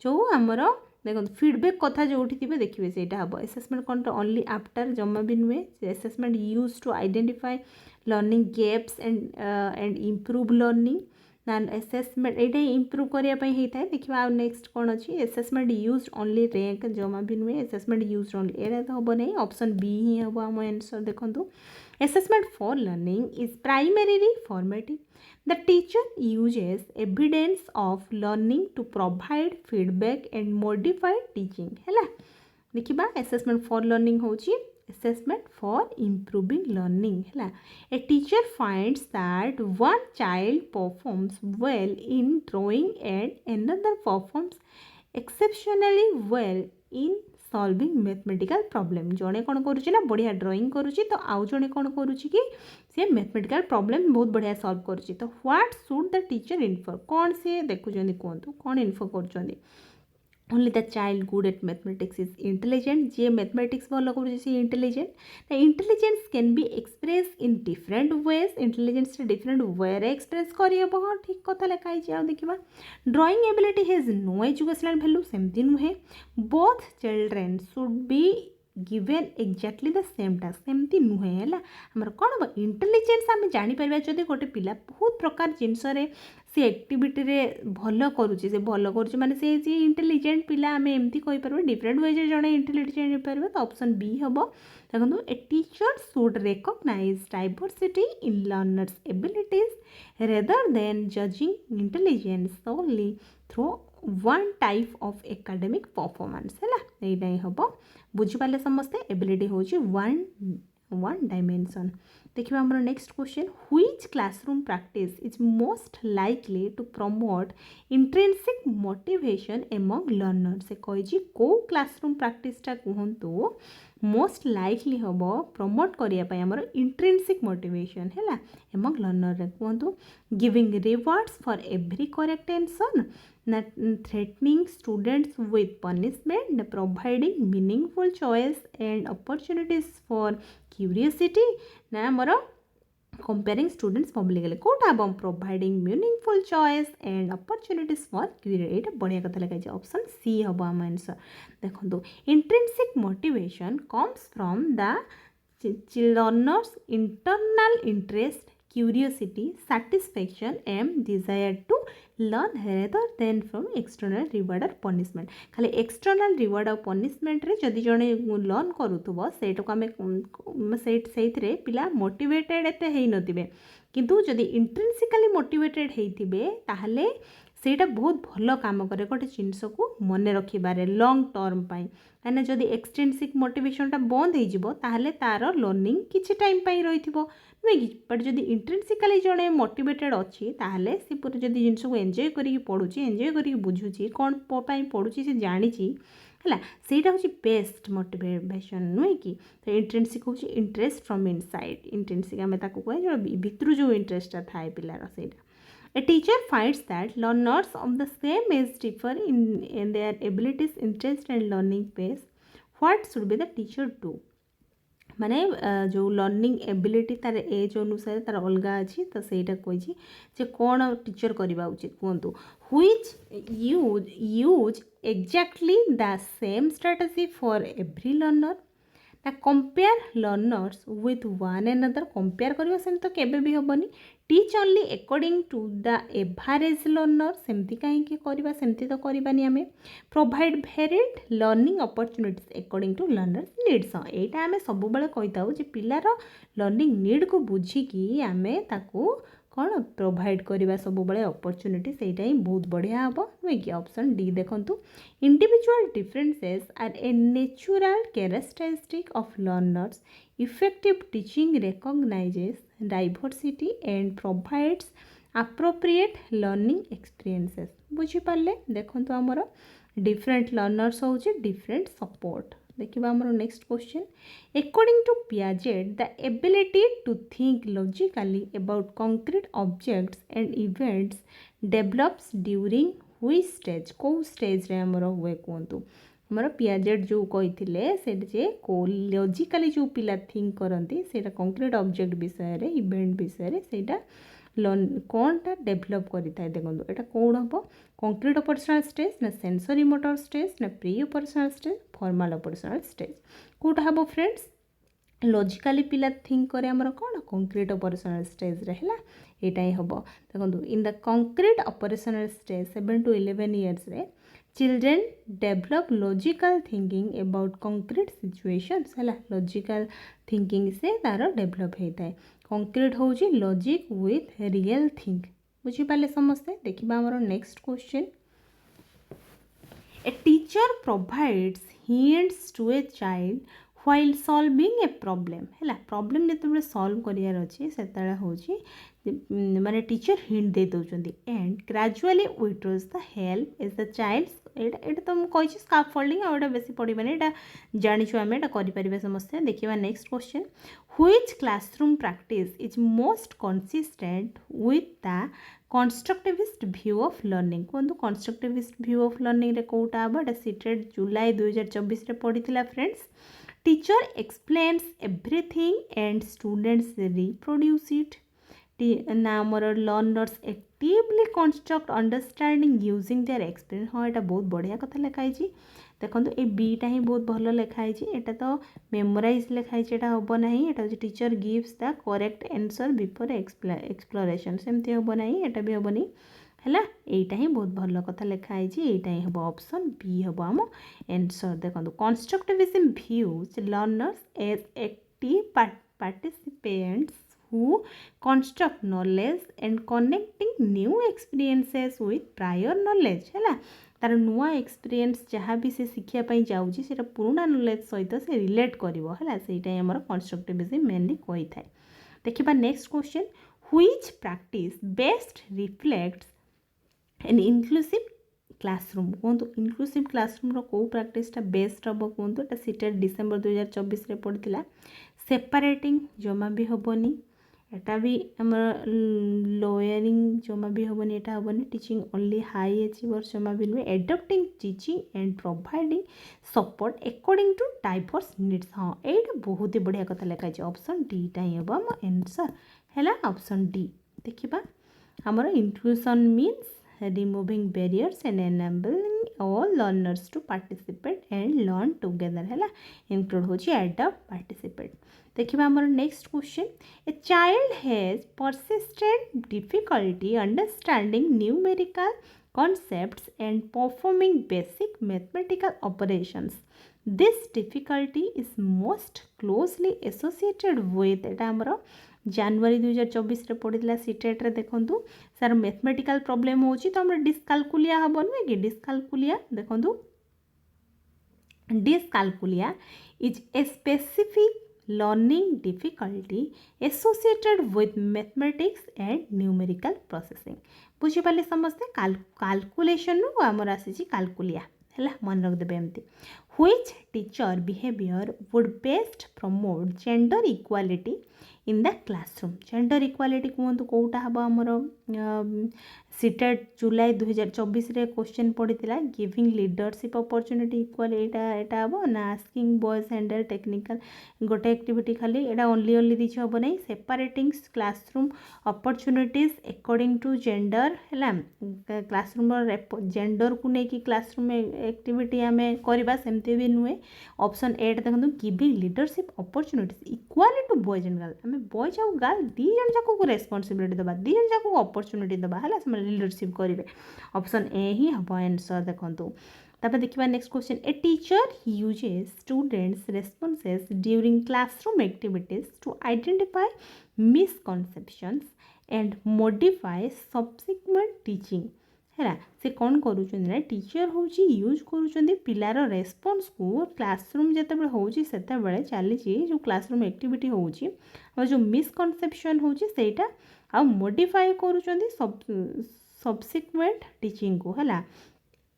[SPEAKER 1] जो आमर देखो फीडबैक कथा जो थे देखिए से हम assessment कौन ओनली आफ्टर जमा भी नुहे assessment use to identify learning gaps and improve learning assessment ये इम्प्रूव करने होता है देखिए नेक्स्ट कौन अच्छी assessment यूज ओनली रैंक जमा भी नुहे assessment यूज ओनली ये तो हम नहीं ऑप्शन बी ही हम आम आंसर देखो assessment for learning is primarily formative. The teacher uses evidence of learning to provide feedback and modify teaching है देखिबा assessment for learning होची assessment for improving learning है a teacher finds that one child performs well in drawing and another performs exceptionally well in solving mathematical problem जड़े कौन करुच्ची ना बढ़िया drawing करुच्ची तो आउ जड़े कौन करुच्ची कि सी मैथमेटिकल प्रॉब्लम बहुत बढ़िया सॉल्व करुच्ची तो what should the teacher infer कौन से देखुं कहतु कौन इन्फर कर only the child good at mathematics is intelligent जी मैथमेटिक्स भल कर intelligent the intelligence can be express in different ways intelligence different way express करहब हाँ ठीक कथा लिखाई आ देखा drawing ability has no educational value सेमती नुहे both children should be given exactly the same task सेमती नुहे है आमर कौन हम इंटेलिजेंस आम जापर जब गोटे पिला बहुत प्रकार जिनस सी एक्टिविटी रे भल करुच्ची से भल करुच्ची माने से इंटेलिजेंट पिला आम एमती कहीपर डिफरेंट वेज जड़े इंटेलिजेंट हो पार तो ऑप्शन बी हम देखो a teacher should recognize diversity in learners abilities rather than judging intelligence solely through one type of academic performance है यही हम बुझिपारे समस्ते एबिलिटी हूँ वन डायमेंशन देखिए आम next question which classroom practice is most likely to promote intrinsic motivation among learner से कही को क्लासरूम प्रैक्टिसटा कहतु मोस्ट लाइकली हम प्रमोट करने आमर इंट्रिंसिक मोटिवेशन है एमंग लर्नर कहतु giving rewards for every correct answer ना threatening students with punishment providing meaningful choice and opportunities for curiosity ना आमर comparing students publicly कोटा हम providing meaningful choice and opportunities for curiosity ये बढ़िया कथा लिखाई ऑप्शन सी हम आम आंसर देखो intrinsic motivation comes from the learners internal interest curiosity, satisfaction and desire to learn rather than from external reward or punishment खाली external reward और punishment रे जदि जने लर्न करूथबो सेटा को हमें सेइथरे पिला मोटिवेटेड एते हेइ नथिबे किंतु जदि इंट्रिंसिकली मोटिवेटेड हेइथिबे ताहले ସେଇଟା ବହୁତ ଭଲ କାମ କରେ ଗୋଟେ ଜିନିଷକୁ ମନେ ରଖିବାରେ ଲଙ୍ଗ୍ ଟର୍ମ ପାଇଁ। କାହିଁକିନା ଯଦି ଏକ୍ସଟ୍ରିନ୍ସିକ୍ ମୋଟିଭେସନଟା ବନ୍ଦ ହେଇଯିବ ତାହେଲେ ତା'ର ଲର୍ଣ୍ଣିଂ କିଛି ଟାଇମ୍ ପାଇଁ ରହିଥିବ ନୁହେଁ କି। ବଟ୍ ଯଦି ଇଣ୍ଟ୍ରିନ୍ସିକାଲି ଜଣେ ମୋଟିଭେଟେଡ୍ ଅଛି ତାହେଲେ ସେ ପୁରା ଯଦି ଜିନିଷକୁ ଏନ୍ଜୟ କରିକି ପଢ଼ୁଛି, ଏନ୍ଜୟ କରିକି ବୁଝୁଛି, କ'ଣ ପାଇଁ ପଢ଼ୁଛି ସେ ଜାଣିଛି ହେଲା, ସେଇଟା ହେଉଛି ବେଷ୍ଟ ମୋଟିଭେସନ୍ ନୁହେଁ କି। ତ ଇଣ୍ଟ୍ରିନ୍ସିକ୍ ହେଉଛି ଇଣ୍ଟରେଷ୍ଟ ଫ୍ରମ୍ ଇନସାଇଡ୍। ଇଣ୍ଟ୍ରିନ୍ସିକ୍ ଆମେ ତାକୁ କୁହେ ଯେଉଁ ଭିତରୁ ଯେଉଁ ଇଣ୍ଟରେଷ୍ଟଟା ଥାଏ ପିଲାର ସେଇଟା। A teacher finds that learners of the same age differ in their abilities, interest and learning pace. What should be the teacher do? माने जो लर्निंग एबिलिटी तार एज अनुसार तार अलग अच्छी तो सहीटा कही जे कौन टीचर करवा उचित कहतु which use exactly the same strategy for every learner ना compare learners with one another compare करवा सेम तो केबे भी हेनी teach only according to the average learner सेमती कहीं करवा सेमती तो करवानी आम provide varied learning opportunities according to learners needs. हाँ यहाँ आम सब कही था पिलार लर्निंग नीड को बुझिकी आम ताकू कौन प्रोवाइड करवा सब अपॉर्चुनिटी सेटा ही बहुत बढ़िया हम नुहे कि। ऑप्शन डी देखंतु individual differences are a natural characteristic of learners effective teaching recognises diversity and provides appropriate learning experiences। बुझीपारे देखंतु आमर डिफरेंट लर्नर्स होचे डिफरेंट सपोर्ट। देखिए आमर next question according to Piaget the ability to think logically about concrete objects and events develops during which stage को stage रे आमर हुए कहतु आमर पियाजेट जो कही से को लॉजिकली जो पिला थिंक करती से कंक्रीट ऑब्जेक्ट विषय रे इवेंट विषय से कौनटा डेभलप करें देखो यहाँ कौन हम कंक्रीट ऑपरेशनल स्टेज ना सेंसरी मोटर स्टेज ना preoperational stage formal operational stage कौटा हम फ्रेंड्स लॉजिकली पिला थिंक करे आमर कौन कंक्रीट ऑपरेशनल स्टेज रे हैला एटा ही हम देखो in the concrete operational stage 7 to 11 years रे children develop logical thinking about concrete situations है लॉजिकल थिंकिंग से तार डेभलप होता है। कंक्रीट हूँ लॉजिक विथ रियल थिंक बुझीपारे समस्ते। देखिए आमर next question a teacher provides hints to a child while solving a problem है प्रॉब्लम जो सॉल्व करार अच्छे से हूँ माने टीचर हिंट दे दौरान and gradually withdraws the help is the child's एटा तो मुझे स्काफोल्डिंग आउटा बेसी पढ़ानी यहाँ जाचु आम यहाँ करें समस्या। देखिए next question which classroom practice is most consistent with the constructivist view of learning कहूँ कंस्ट्रक्टिविस्ट व्यू ऑफ लर्निंग रे कौटा हम एटा सीटेट जुलाई 2024 रे पढ़ी friends. Teacher explains everything and students reproduce it ना आमर learners actively construct understanding using their experience. हाँ यहाँ बहुत बढ़िया कथा लिखाई देखो ये बीटा ही बहुत भल लिखाई यहाँ तो मेमोराइज लिखाई यहाँ हम ना यहाँ हूँ teacher gives the correct answer before exploration सेमती हम ना यहाँ भी हेनी है यहाँ ही बहुत भल कथा लिखाई यहाँ ही हम ऑप्शन बी हम आम आंसर। देखो constructivism views learners as active participants who construct knowledge and connecting new experiences with prior knowledge है तार नुआ एक्सपीरियंस जहाँ भी से शिखापी जाऊँगी से पुराना नॉलेज सहित से रिलेट कर से आमर कंस्ट्रक्टिविज्म मेनली कही था। देखिए next question which practice best reflects an inclusive classroom कहतु इनक्लूसिव क्लासरूम रो को प्रैक्टिसटा बेस्ट हम कहतु एटा सीटेट डिसेम्बर 2024 रे पड़ता। सेपरेटिंग जमा भी हेनी एटा भी आम लोयरिंग जमा भी हेनी एटा हेनी टीचिंग ओनली हाई अचीवर्स जमा भी नुहे adapting teaching and providing support according to diverse needs. हाँ ये बहुत ही बढ़िया कथा लिखाई ऑप्शन डी टा ही हम आंसर है ऑप्शन डी। देखिए आमर inclusion means removing barriers and enabling all learners to participate and learn together है include हो adopt participate। देखिए आमर next question a child has persistent difficulty understanding numerical concepts and performing basic mathematical operations this difficulty is most closely associated with एटा आमर जनवरी 2024 पढ़ी सीटेट्रे देखूँ sir mathematical problem हो तो आम डिस्कालकुलिया हम नुहे कि डिस्कालकुलिया देखूँ dyscalculia is a specific learning difficulty associated with mathematics and numerical processing बुझीपारे समस्ते कैलकुलेशन रू आमर आसी कैलकुलिया है मन रखिदेवे एमती which teacher behavior would best promote gender equality in the classroom gender equality कहतु कौटा हम आमर सीटेट जुलाई 2024 रे क्वेश्चन पड़ीला गिविंग लीडरशिप अपॉर्चुनिटी इक्वल एटा हम ना आस्किंग बॉयज हैंडल टेक्निकल गोटे एक्टिविटी खाली एटा ओनली दिछ हम नहीं separating classroom opportunities according to gender है क्लासरूम जेंडर को लेकिन क्लासरूम एक्टिविटी आम करवा सेमती भी नुहे ऑप्शन एट देखो giving leadership opportunities equally to boys and girl आम बॉयज और गर्ल दी जन जाक रेस्पॉन्सिबिलिटी दबा दी जन जाक अपॉर्चुनिटी दबा है लीडरशिप करेंगे ऑप्शन ए ही हम आंसर देखूँ तापर देखिए next question a teacher uses students responses during classroom activities to identify misconceptions and modify subsequent teaching है से कौन करूँ टीचर हूँ यूज करूँ पिलार रेस्पॉन्स को क्लासरूम जिते होती चली जो क्लासरूम एक्टिविटी होची जो मिसकनसेप्शन होची आ मॉडिफाई करूँ सब्सिक्वेंट टीचिंग को है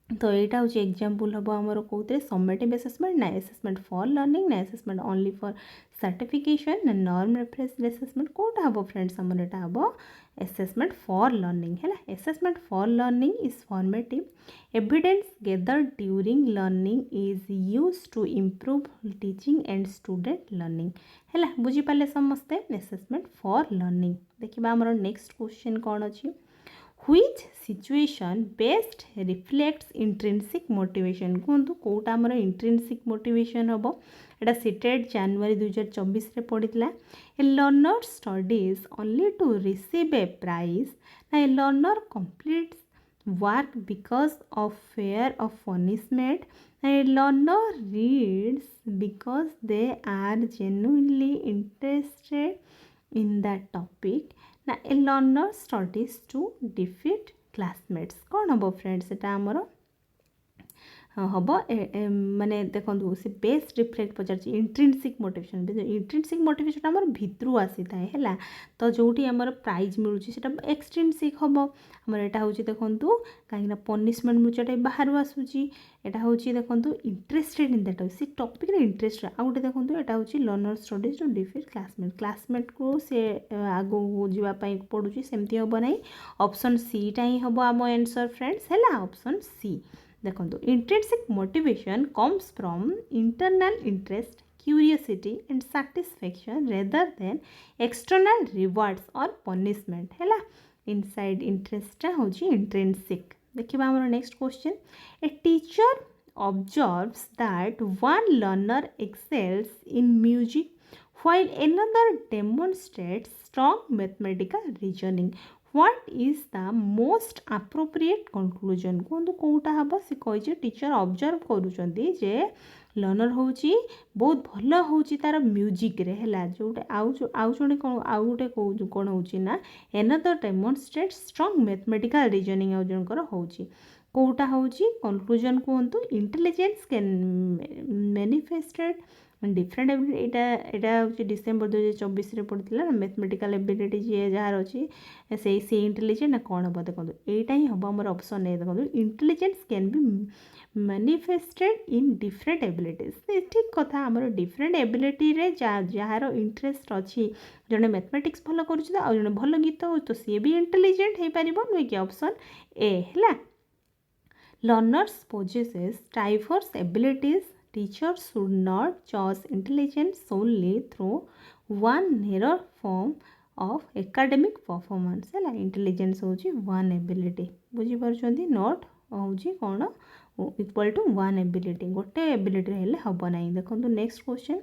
[SPEAKER 1] तो यहाँ हूँ एग्जाम्पल हम आमर कौन समेटिव असेसमेंट ना असेसमेंट फॉर लर्निंग ना असेसमेंट ओनली फॉर सर्टिफिकेशन ना नॉर्म रेफरेंस असेसमेंट कौटा हम फ्रेंड्स आमर यहाँ हम असेसमेंट फॉर लर्निंग है assessment for learning is formative evidence gather during learning is use to improve teaching and student learning है बुझीपारे समस्ते असेसमेंट फॉर लर्निंग देखिए आमर नेक्स्ट क्वेश्चन कौन अच्छी which situation best reflects intrinsic motivation कहतु कौटा आमर intrinsic motivation हम एटा सीटेट जनवरी 2024 रे पढ़ी a learner studies only to receive a prize ना a learner completes work because of fear of punishment a learner reads because they are genuinely interested in that topic ना a learner studies to defeat classmates कौन हम friends एटा आमर हम माने देखो से बेस्ट रिफ्लेक्ट पचार इंट्रिंसिक मोटिवेशन इंट्रिंसिक मोटिवेशन आमर भितरू आसी थाए है तो जोटी आमर प्राइज मिलूँ से एक्सट्रिंसिक हम आमर यहाँ हूँ देखो कहीं पनिशमेंट मिलूँ बाहर आसूँ यहाँ हूँ देखो इंटरेस्टेड इन दैट से टॉपिक रे इंटरेस्ट आ गए देखो यहाँ हूँ learner studies to defeat classmate को से आगू जावाई पड़ू सेमती हम ना ऑप्शन सी टा ही हम आम आंसर फ्रेंड्स है ऑप्शन सी देखो intrinsic motivation comes from internal interest curiosity and satisfaction rather than external rewards और पनिशमेंट है इनसाइड इंटरेस्ट हूँ इंट्रिंसिक देखिए आमर next question a teacher observes that one learner excels in music while another demonstrates strong mathematical reasoning what is the most appropriate conclusion कहतु कौटा हम से कही teacher observe करुँच learner हूँ बहुत भल हूँ तार म्यूजिक रे है जोटे आउ जड़े आउ गोटे कौन हो another demonstrate strong mathematical reasoning आउ जनकर हो कौटा हूँ कनक्लूजन कहतु intelligence can manifested different ability यहाँ हूँ डिसेम्बर 2024 पढ़ी मैथमेटिकल एबिलिटी जी जार अच्छी से सी इंटेलिजेंट ना कौन हम देखो यहाँ ही हम आम ऑप्शन ए देखो intelligence can B manifested in different abilities ठीक कथा आमर डिफरेंट एबिलिटी रे जार इंटरेस्ट अच्छी जड़े मैथमेटिक्स भल कर भल गीत हो तो सी भी इंटेलिजेंट हो पार नुहे कि ऑप्शन ए है learners possesses diverse abilities teachers should not judge intelligence solely through one narrow form of academic performance है intelligence होची one ability बुझी पारुछंती not होची कौन इक्वल टू one ability गोटे एबिलिटी हेल्ले हम ना देखो next question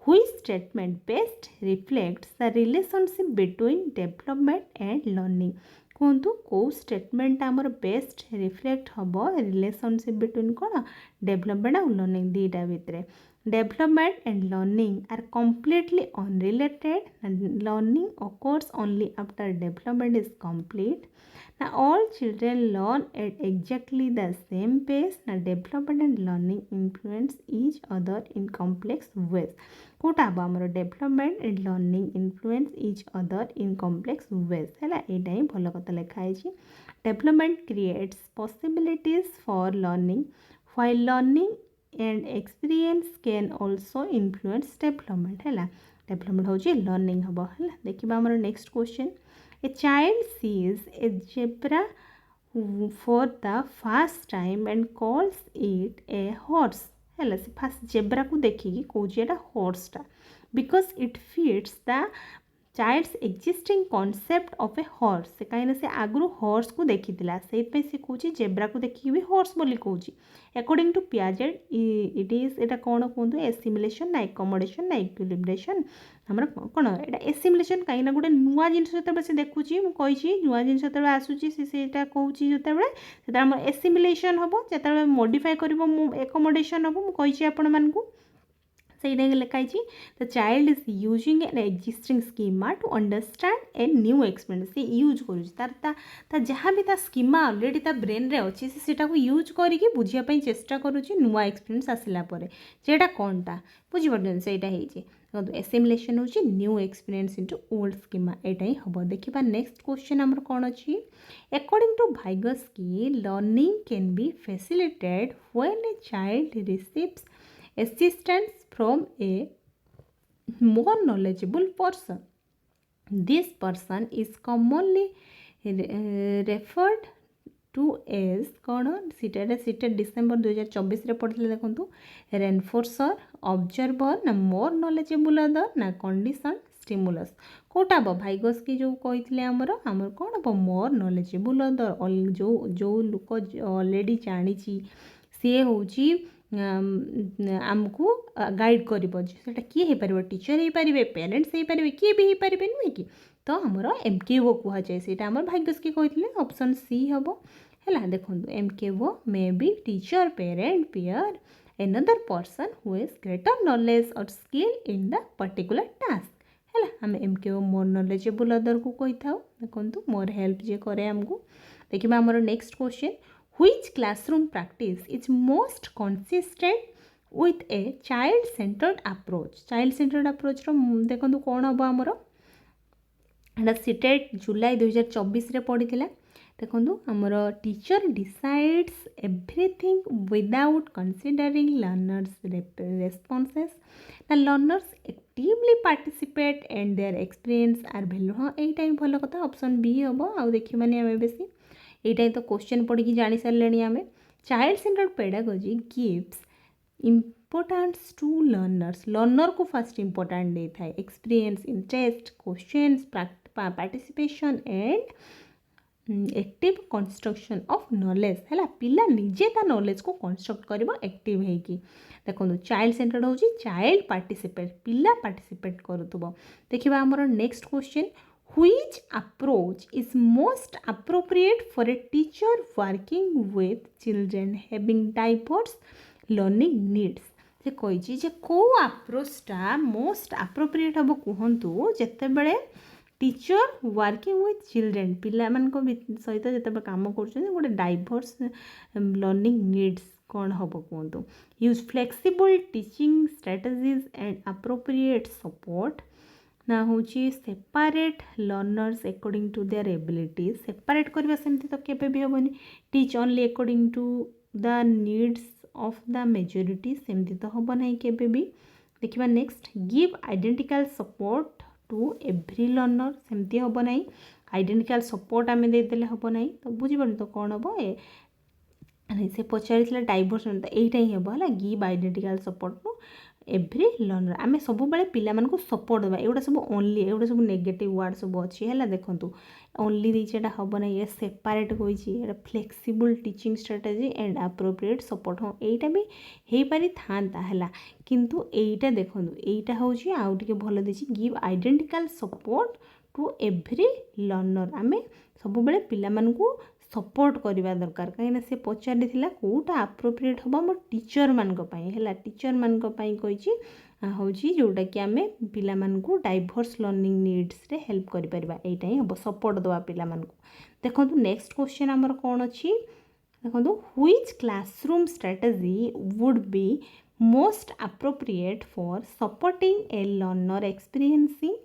[SPEAKER 1] which statement best reflects the relationship between development and learning कहतु कौ स्टेटमेंट आमर बेस्ट रिफ्लेक्ट हम रिलेशनशिप बिटवीन कौन डेवलपमेंट और लर्निंग दीटा भितर development and learning are completely unrelated. Learning occurs only after development is complete. Now all children learn at exactly the same pace. Now development and learning influence each other in complex ways. कोटा हम आमर development and learning influence each other in complex ways है यहाँ ही भल कथा लिखाई development creates possibilities for learning while learning and experience can also influence development है डेवलपमेंट हूँ लर्निंग हम है देखा आमर next question a child sees a zebra for the first time and calls it a horse है से first zebra को देखिए कौन एटा हॉर्सटा because it fits the child's existing concept of a horse से कहीं से आगु हॉर्स को देखी से कौन जेब्रा को देखिए भी हॉर्स बोली कौन according to Piaget it is एटा कौन कहतु एसिमुलेशन ना एकमोडेशन ना इक्विलिब्रेशन आमर कौन एटा एसिमुलेशन कहीं गोटे नुआ जिनस जो देखुची मुझे नुआ जिनस जो आसूसी से कौन जो आम एसिमुलेशन हम जो मॉडिफाई कर एकमोडेशन हम मुझे आपण मानू सहीटा लिखाई the child is using an existing schema to understand a new experience से यूज कर जहाँ भी स्कीमा ऑलरेडी ब्रेन रे अच्छी से यूज करके बुझापी चेष्टा करुच्ची नुआ एक्सपीरियंस आसला जेटा कौनटा बुझीपार से देखो एसिमुलेशन हूँ new experience into old schema यहाँ ही हम देखा नेक्स्ट क्वेश्चन आमर कौन अच्छी according to Vygotsky learning can be facilitated when a child receives assistance from a more knowledgeable person. This person is commonly referred to as कौन CTET December 2024 पढ़ते देखो रेनफोर्सर ऑब्जर्वर ना मोर नॉलेजेबल अदर ना condition stimulus Kota हम भाइगस्की जो कही आमर कौन हम मोर नॉलेजेबल अदर जो लोक ऑलरेडी जानी सी हूँ आमको गाइड कर किए हो पार टीचर हो पारे पेरेन्ट्स हो पारे किए भी हो पारे नुहे कि तो आमर एमकेओ कहुए से आम भाग्यस्की कहते ऑप्शन सी हम है देखो MKO may be teacher parent peer another person who is greater knowledge और skill in the particular task है आम एमकेओ मोर नॉलेजेबल अदर को कही था देखो मोर हेल्प जे करे आमको देखिए आमर next question Which classroom practice is most consistent with a child-centered approach? Child-centered approach रो देखो कौन हम आमर एटा सीटेट जुलाई 2024 पढ़ी देखो आमर teacher decides everything without considering learners responses ना learners actively participate and their experience are value हाँ यही भल कथा ऑप्शन बी हम आउ देखी आम बेसी यही तो क्वेश्चन पढ़ी जानी सारे आम child centred pedagogy gives importance to learner को फास्ट इम्पोर्टेंट दे था experience interest questions participation and active construction of knowledge है पिला निजे ता नॉलेज को कंस्ट्रक्ट कर एक्टिव होगी देखो चाइल्ड सेंटर्ड हूँ चाइल्ड पार्टिसिपेट पिला पार्टिसिपेट करुव देखा आमर next question Which approach is most appropriate for a teacher working with children having diverse learning needs? से कही जे कौ अप्रोचटा मोस्ट अप्रोप्रिएट हम कहतु जितेबाला टीचर वर्किंग विथ चिल्ड्रेन पिला सहित जिते कम कर गोटे डाइवर्स लर्निंग नीड्स कौन हम कहतु use flexible teaching strategies and appropriate support ना हूँ separate learners according to their abilities separate करवा सेमती तो केबे भी हेनी teach only according to the needs of the majority सेमती तो हम ना केबे भी देखा next give identical support to every learner सेमती हम ना आइडेंटिकल सपोर्ट आम देदेले हम ना तो बुझीपार तो कौन हम से पचार डाइवर्स यहीटा ही हम है give identical support to every learner आम सब पिला सपोर्ट देवा एगुड़ा सब ओनली एगुड़ा सब नेगेटिव वर्ड सब अच्छी है देखो ओनली दीचे हम ना ये सेपारेट होता flexible teaching strategy and appropriate support हाँ यहीटा भी हो पारि था है किंतु यहीटा देखो यहीटा हूँ आउ टे भल देछि give identical support to every learner आम सब बेले पिलामानकु सपोर्ट करवा दरकार कहीं से पचारि कौटा आप्रोप्रिएट हम मो टीचर मानक पई है टीचर मानक पई कही हूँ जोटा कि आम पिलामानकु डाइवर्स लर्निंग नीड्स रे हेल्प करि परिबा एटा ही हम सपोर्ट दवा पिलामानकु। देखो नेक्स्ट क्वेश्चन आमर कौन अच्छी देखो which classroom strategy would be most appropriate for supporting a learner experiencing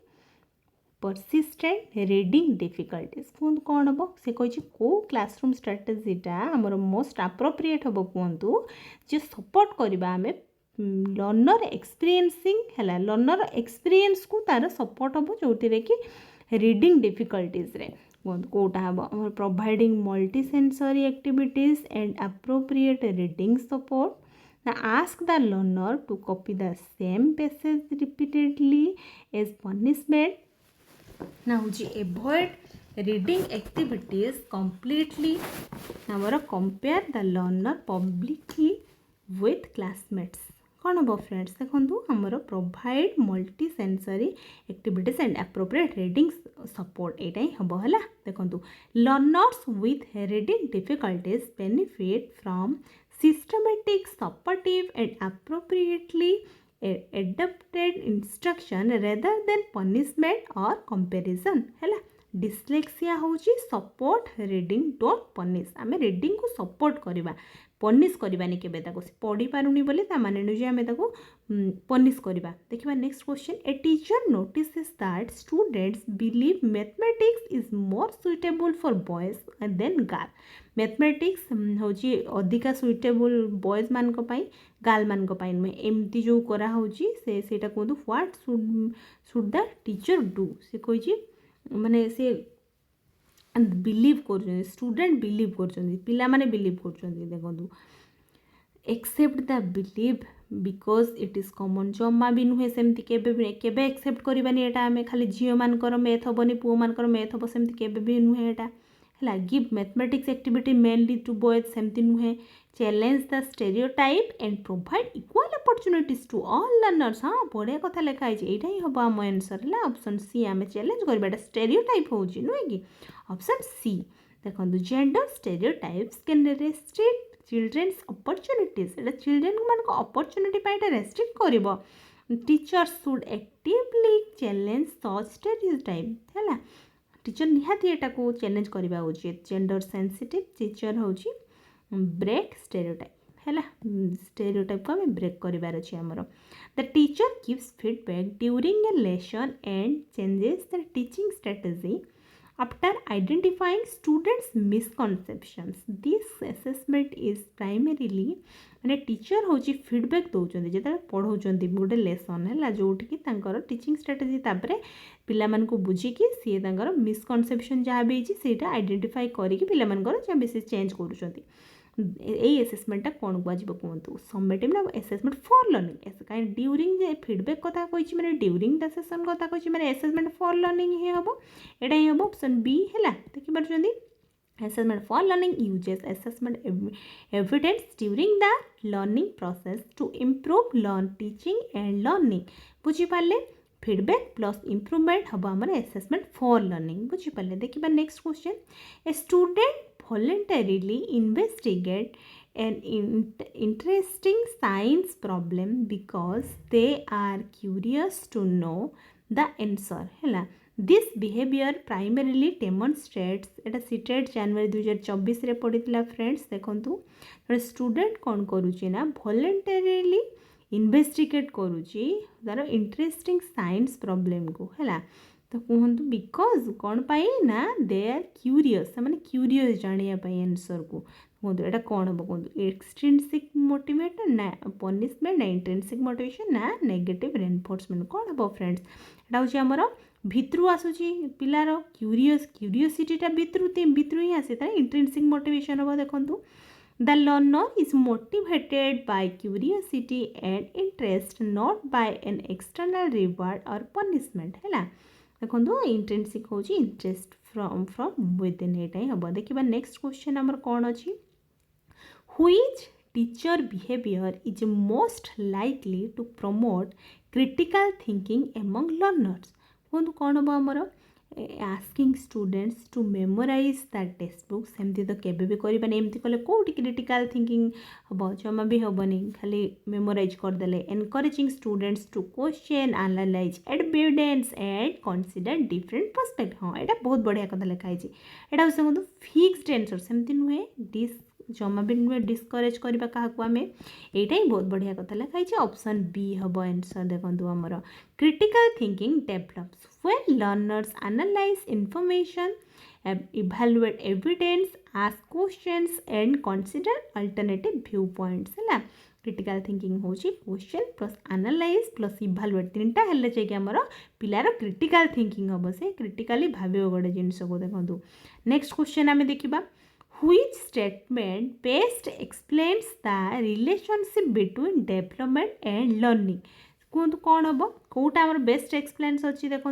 [SPEAKER 1] persistent reading difficulties कहतु कौन हम से कही कौ क्लासरूम स्ट्रेटेजीटा आमर मोस्ट अप्रोप्रिएट हम कहतु जे सपोर्ट करवा आम लर्नर एक्सपीरियंसिंग है लर्नर एक्सपीरियंस को तार सपोर्ट हम जो कि रीडिंग डिफिकल्टीज रे कौटा हम providing multi sensory activities and appropriate reading support Now ask the learner to copy the same passage repeatedly as punishment. Now avoid reading activities completely. Now compare the learner publicly with classmates. कौन हम friends देखो आमर provide multi sensory activities and appropriate reading support एटा ही हम है देखो learners with reading difficulties benefit from systematic, supportive and appropriately adapted instruction rather than punishment or comparison है dyslexia होची support reading don't punish आम reading को support करवा punish करवानी केबे ताको पढ़ी पारुनी बोले ता माने नुजे आमे ताको पनिश करवा। देखिबा next question a teacher notices that students believe mathematics is more suitable for boys than girl mathematics होची अधिका सुइटेबल बॉयज मान को पाई गर्ल मान को पाई नुहे एमती जो करा होची से सेटा कहतु what should the teacher do से कहिची माने से बिलीव कर स्टूडेंट बिलीव कर माने बिलीव कर देखो accept the believe because it is common जमा भी नुहे सेमती केबे एक्सेप्ट करवानी एटा आमे खाली झील मानकर मैथ हेनी पुओ मानकर मैथ हम सेमती केबे भी नुहे एटा है give mathematics activity mainly to boys सेमती नुहे challenge the stereotype and provide equal opportunities to all learners. हाँ बढ़िया कथा लिखाई यहाँ ही हम आम आंसर है ऑप्शन सी आम चैलेंज करवा स्टेरियोटाइप हो नुहे कि ऑप्शन सी देखो gender stereotypes can restrict children's opportunities Etah children मान अपॉर्चुनिटी पाई रेस्ट्रिक्ट कर teachers should actively challenge such stereotype है टीचर निहाती एटा को चैलेंज करवा उचित जेंडर सेंसिटिव टीचर होची ब्रेक स्टेरियोटाइप है स्टेरियोटाइप को हमें ब्रेक करार अच्छे आमर the teacher gives feedback during a lesson and changes the teaching strategy after identifying students misconceptions this assessment is primarily मैंने टीचर हूँ फीडबैक दौरान जो पढ़ाऊँ गोटे लेसन है जोटि टीचिंग स्ट्रेटेजी तापर पिला बुझिकी सी मिसकनसेप्शन जहाँ भी होता आइडेंटिफाई करके पिलार जहाँ भी चेंज कर एसेसमेंटा कौन कहतु समेटिव ना एसेसमेंट फॉर लर्निंग कहीं ड्यूरिंग फीडबैक कथा कही मैंने ड्यूरिंग द सेशन कथा कही मैंने एसेसमेंट फॉर लर्निंग ही हम एटा ही हम ऑप्शन बी है देखिए assessment for learning uses assessment evidence during the learning process to improve teaching and learning बुझीपारे फीडबैक प्लस इम्प्रूवमेंट हम आम assessment for learning बुझीपारे। देखिए next question a student voluntarily investigate an interesting science problem because they are curious to know the answer है this behaviour primarily demonstrates Etah CTET जनवरी 2024 रे पढ़ी friends देखूँ जो student कौन करुच्ची ना वॉलंटरीली इन्वेस्टिगेट करुच्ची तार इंटरेस्टिंग साइंस प्रॉब्लम को है तो कहतु बिकज कौन पाई ना दे आर क्यूरियस से मैंने क्यूरियस जानापी आंसर को कहतु यहाँ कौन हम कहतु एक्सट्रिंसिक मोटिवेट ना पनिशमेंट ना इंट्रिंसिक मोटिवेशन ना नेगेटिव रेनफोर्समेंट कौन हम फ्रेंड्स यहाँ हूँ आमर भित्रु आसूची पिलार क्यूरियोसिटीटा भित्रु ही आसे तार इंट्रिंसिक मोटिवेशन हम देखो the learner is motivated by curiosity and interest not by an external reward और पनिशमेंट है देखो इंट्रिंसिक हूँ इंटरेस्ट फ्रॉम विदिन एटा ही हम। देखिए नेक्स्ट क्वेश्चन आमर कौन अच्छी which teacher behaviour is most likely to promote critical thinking among learners कहतु कौन हम आमर asking students to memorize that textbook सेमती तो केबे भी करिबानी एमती कले कोठी क्रिटिकल थिंकिंग हबो जमा भी हबनी खाली मेमोराइज कर देले encouraging students to question analyse evidence and consider different perspective हाँ एटा बहुत बढ़िया कथा लिखा है एटा होसे कोन फिक्स्ड आंसर सेमती नुहे डिस जमा भी नुहे डिस्करेज करबा काहाकू आमे एटा ही बहुत बढ़िया कथा लिखा है ऑप्शन बी हबो आंसर देखंतु हमर critical thinking develops when learners analyze information, evaluate evidence, ask questions and consider alternative viewpoints है क्रिटिकल थिंकिंग होची question plus analyse plus evaluate तीनटा हेल्ले जाइए आमर पिलार क्रिटिकल थिंकिंग हम से क्रिटिकाली भाव गोटे जिनस को देखो नेक्स्ट क्वेश्चन आम देखा which statement best explains the relationship between development and learning कहतु कौन हम कौटा आम बेस्ट एक्सप्लेन्स अच्छी देखो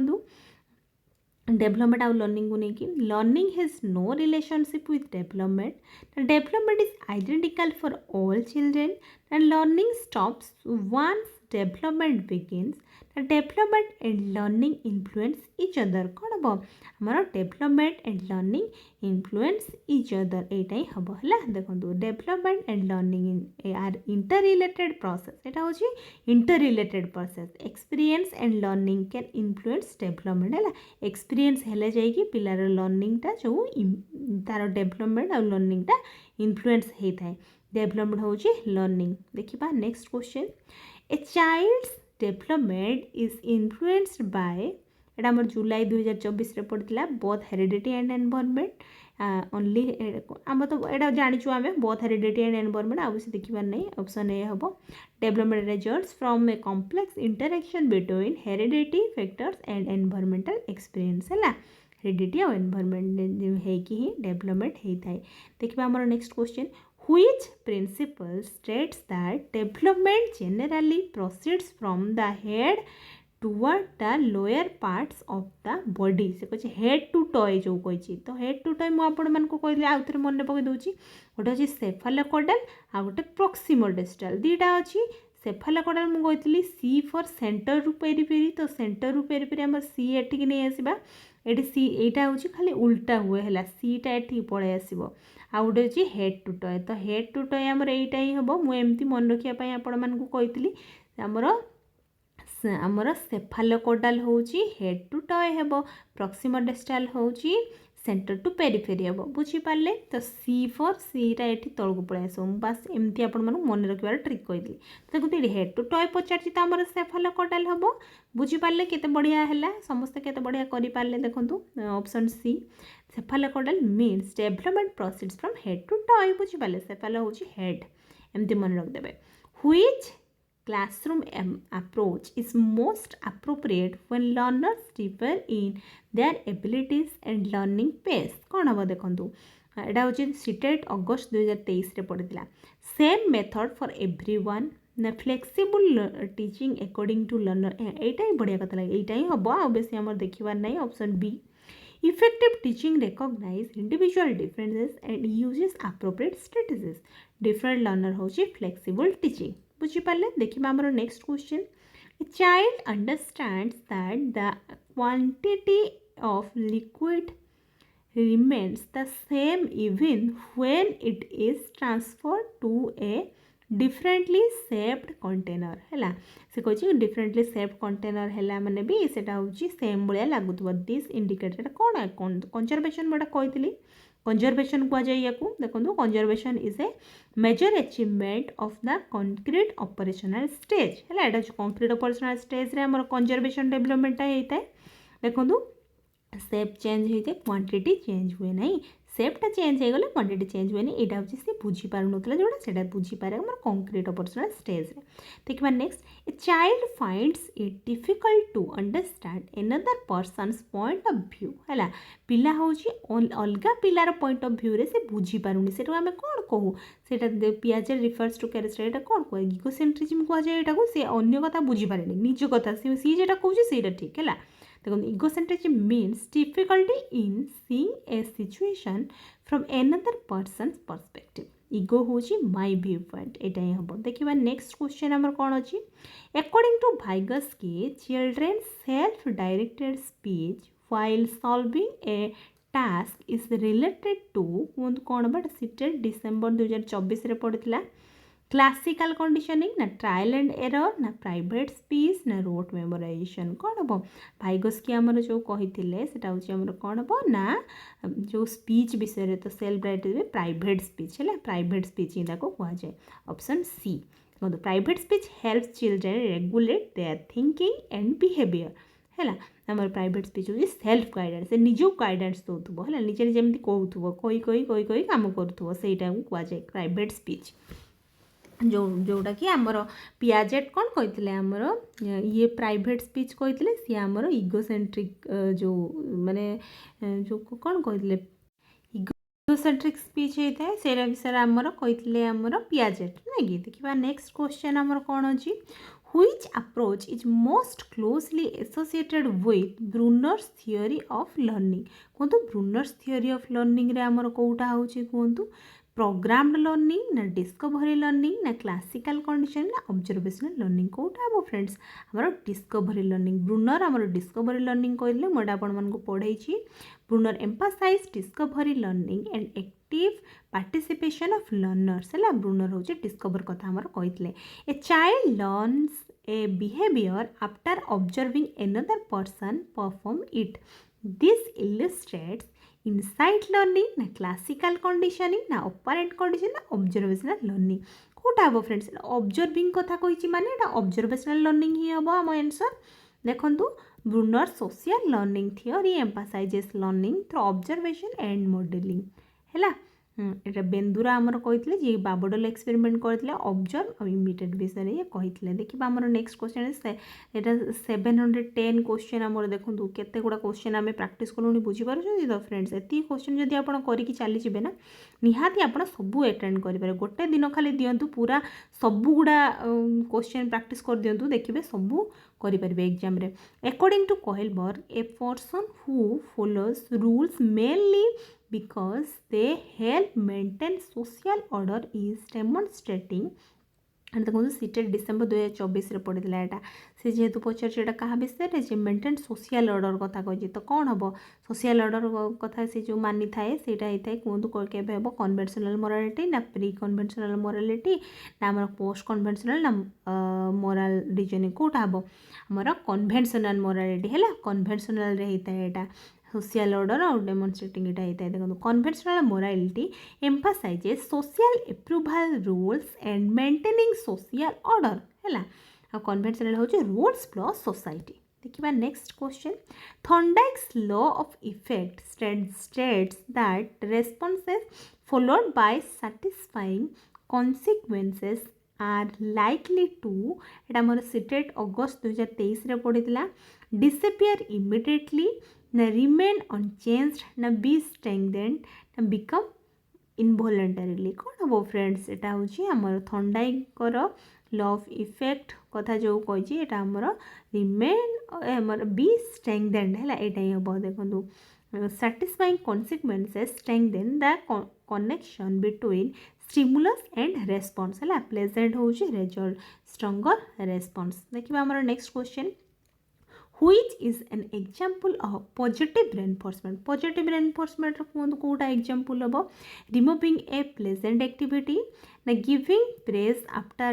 [SPEAKER 1] डेवलपमेंट आउ लर्निंग को लेकिन learning has no relationship with development is identical for all children and learning stops once development begins development and learning influence each other कौन हम आमर development and learning influence each other यही हम है देखो development and learning are interrelated process यहाँ हूँ interrelated process experience and learning can influence development है एक्सपीरियंस हेले जाइए पिलार लर्निंगटा जो तार डेवलपमेंट और लर्निंगटा इन्फ्लुएंस होता है डेवलपमेंट हूँ लर्निंग देखा next question a child's development is influenced by एटा आम जुलाई 2024 पड़ता both heredity and environment only आम तो यहाँ जाचु आम बोथ हेरिडिटी एंड एनवायरनमेंट आ बेस देखिबार नहीं ऑप्शन ए हम development results from a complex interaction between heredity factors and environmental experience है हेरिडिटी और एनवायरनमेंट होगी ही डेवलपमेंट होता है देखिए आमर next question which principle states that development generally proceeds from the head toward the lower parts of the body से कहे head to toe जो कही तो head to toe मुझे कहली आउ थे मन पकई दूसरी गोटे अच्छी सेफालोकॉडल आ गोटे प्रॉक्सिमोडिस्टल दीटा अच्छी सेफालोकॉडल मुझे कही सी फॉर सेंटर रु पेरीफेरी तो सेंटर रु पेरीफेरी आम सी एटिक नहीं आसवा ये सी यहाँ हूँ खाली उल्टा हुए है सीटा ये पलि आसो आ गोटे अच्छी हेड टू टय तो हेड टू टय आमर यहीटा ही हम मुझे मन रखापी आपण मानक कही आमर सेफालोकॉडल हूँ हेड टू टय हे प्रॉक्सिमोडिस्टल हूँ सेंटर टू पेरीफेरी हम बुझीपारे तो सी फॉर सीटा ये तौक पलि आस बास एमती आप मन रखार ट्रिक कही देखो ये हेड टू टय पचार तो आम सेफालोकॉडल हम बुझीपारे केते बढ़िया है समस्ते केते बढ़िया करें देखो option C cephalocaudal means development proceeds from head to toe बुझीपारे सेफालो हूँ हेड एमती मन रखिदे which classroom approach is most appropriate when learners differ in their abilities and learning pace कौन हम देखूँ यहाँ हूँ सीटेट अगस्त 2023 पड़ा सेम मेथड फॉर एवरीवन ना flexible teaching according to learner यहाँ ही बढ़िया कथा लगे यहाँ ही हम आ बेस आम देखार नहीं option B Effective teaching recognize individual differences and uses appropriate strategies. Different learner होची flexible teaching. बुझीपारे देखिए आमर next question A child understands that the quantity of liquid remains the same even when it is transferred to a differently shaped container है से कही differently shaped container है मैंने भी सेटा हूँ सेम भाया लगुव दिस इंडिकेटर कौन कंजर्वेशन मैं कही कंजर्वेशन कहुए या देखो conservation is a major achievement of the concrete operational stage है यहाँ कंक्रीट ऑपरेशनल स्टेज रे आम कंजर्वेशन डेवलपमेंट होता है देखो सेप चेंज होते क्वांटिटी चेंज हुए ना सेपटा चेंज हो गले क्वांटिटी चेंज हुए यहाँ हूँ सी बुझीपार ना जोड़ा से बुझीपारे आम कंक्रीट ऑपरेशनल स्टेज देखा next a child finds it difficult to understand another person's point of view है पिला हूँ अलग पिलार पॉइंट ऑफ व्यू रे से बुझीपारूनी से आम कौन कहूँ से पियाजे रिफर्स टू कैरेक्टर यहाँ कौन कह इगोसेंट्रिज्म कहुए यहाँ से अन्य कथा बुझीपारे निज कथा सी जो कहूँ से ठीक है देखो egocentrism means difficulty in seeing a situation from another person's perspective ego हूँ माय व्यू पॉइंट एटा ही हम देखा नेक्स्ट क्वेश्चन आमर कौन अच्छी अकॉर्डिंग टू भाइगस के children self directed speech while solving a task is related to कहूँ कौन बट सीटेड डिसेम्बर 2024 पढ़ी क्लासिकल कंडीशनिंग ना ट्रायल एंड एरर ना प्राइवेट स्पीच ना रोट मेमोराइजेशन कौन हम भाइगस की आमर जो कही सेटा कौन हम ना जो स्पीच विषय तो सेल्फ डायरेक्टेड प्राइवेट स्पीच है प्राइवेट स्पीच ही कहुए ऑप्शन सी देखो private speech help children regulate there thinking and behaviour है आम प्राइवेट स्पीच हूँ सेल्फ गाइडेंस से निजो गाइडेंस दौथुब है निजे जमी कहूब कही कम करूँ से कहुए प्राइवेट स्पीच जोटा कि आमर पियाजेट कौन कहते आमर ये प्राइवेट स्पीच कहते सी आमर इगोसेंट्रिक जो माने जो कौन कहते इगोसेंट्रिक स्पीच होता है से विषय आमर कहते आमर पियाजेट ना कि देखा नेक्स्ट क्वेश्चन आमर कौन अच्छी which approach is most closely associated with Brunner's theory of learning कहतु Brunner's theory of learning रे आमर कोटा होची कहतु प्रोग्राम्ड लर्निंग ना डिस्कवरी लर्निंग ना क्लासिकल कंडीशन ना ऑब्जर्वेशनल लर्निंग कोटा हम फ्रेंड्स आमर डिस्कवरी लर्निंग ब्रुनर आमर डिस्कवरी लर्निंग कहले मोटा आपण मानक पढ़ाई Bruner emphasise discovery learning and active participation of learners है ब्रुनर हूँ डिस्कवर कथा आमर कहते a child learns a behaviour after observing another person perform it this illustrates insight learning ना क्लासिकल कंडीशनिंग ना ऑपरेंट कंडीशन ना ऑब्जर्वेशनल लर्निंग कोटा हम फ्रेंड्स ऑब्जर्विंग कथा कही माने ऑब्जर्वेशनल लर्निंग ही हम आम आंसर देखंतु Bruner social learning theory emphasises learning through observation and modelling है एटा बेंदुरा आमर कहते जी बाबडल एक्सपेरिमेंट करते ऑब्जर्व और इमिटेट विषय ये कहते देखा आमर नेक्स्ट क्वेश्चन यहाँ 710 क्वेश्चन आमर देखो केते गुड़ा क्वेश्चन आम प्रैक्टिस कलुनी बुझीपार तो फ्रेंड्स ये क्वेश्चन जब आप करके चलीजे ना निहाती आप सबू अटेंड करेंगे गोटे दिन खाली दिंतु पूरा सबू गुड़ा क्वेश्चन प्रैक्टिस कर दिंतु देखिए सबू करेंगे एग्जाम रे according to Kohlberg a person who follows rules mainly because they help maintain social order is demonstrating देखो सीटेड डिसेम्बर 2024 पढ़ी एटा से जेहेतु पचार क्या विषय जे मेंटेन सोशल ऑर्डर कथा कही तो कौन हम सोशल ऑर्डर कथा से जो मानी थाए सेटा होता है कहतु के हम कन्वेंशनल मोरालिटी ना प्री कन्वेंशनल मोरालिटी ना आम पोस्ट कन्वेंशनल ना मोराल रिजनिंग कोटा हम आमर कन्वेंशनल मोरालिटी है कन्वेंशनल होता है यहाँ सोशल ऑर्डर और डेमोन्स्ट्रेटिंग यहाँ होता है देखो conventional morality emphasises social approval rules and maintaining social order है और कन्वेंशनल हूँ रूल्स प्लस सोसाइटी देखिए next question Thorndike's law of effect states that responses followed by satisfying consequences are likely to एटा मोर सीटेट अगस्त 2023 पढ़ी disappear immediately ना remain unchanged ना be strengthened ना बिकम इनवॉलंटरीली कौन हम फ्रेंड्स एटा हूँ आमर थॉर्नडाइकर लॉ ऑफ इफेक्ट कथा जो कही एटा आमर रिमेन आमर बी स्ट्रेंथेन्ड है एटा ही हम देखो satisfying consequences strengthen the connection between stimulus and response है pleasant हो result stronger response देखिए आमर next question which is an example of positive reinforcement कहूँ कौटा example हम removing a pleasant activity na giving praise after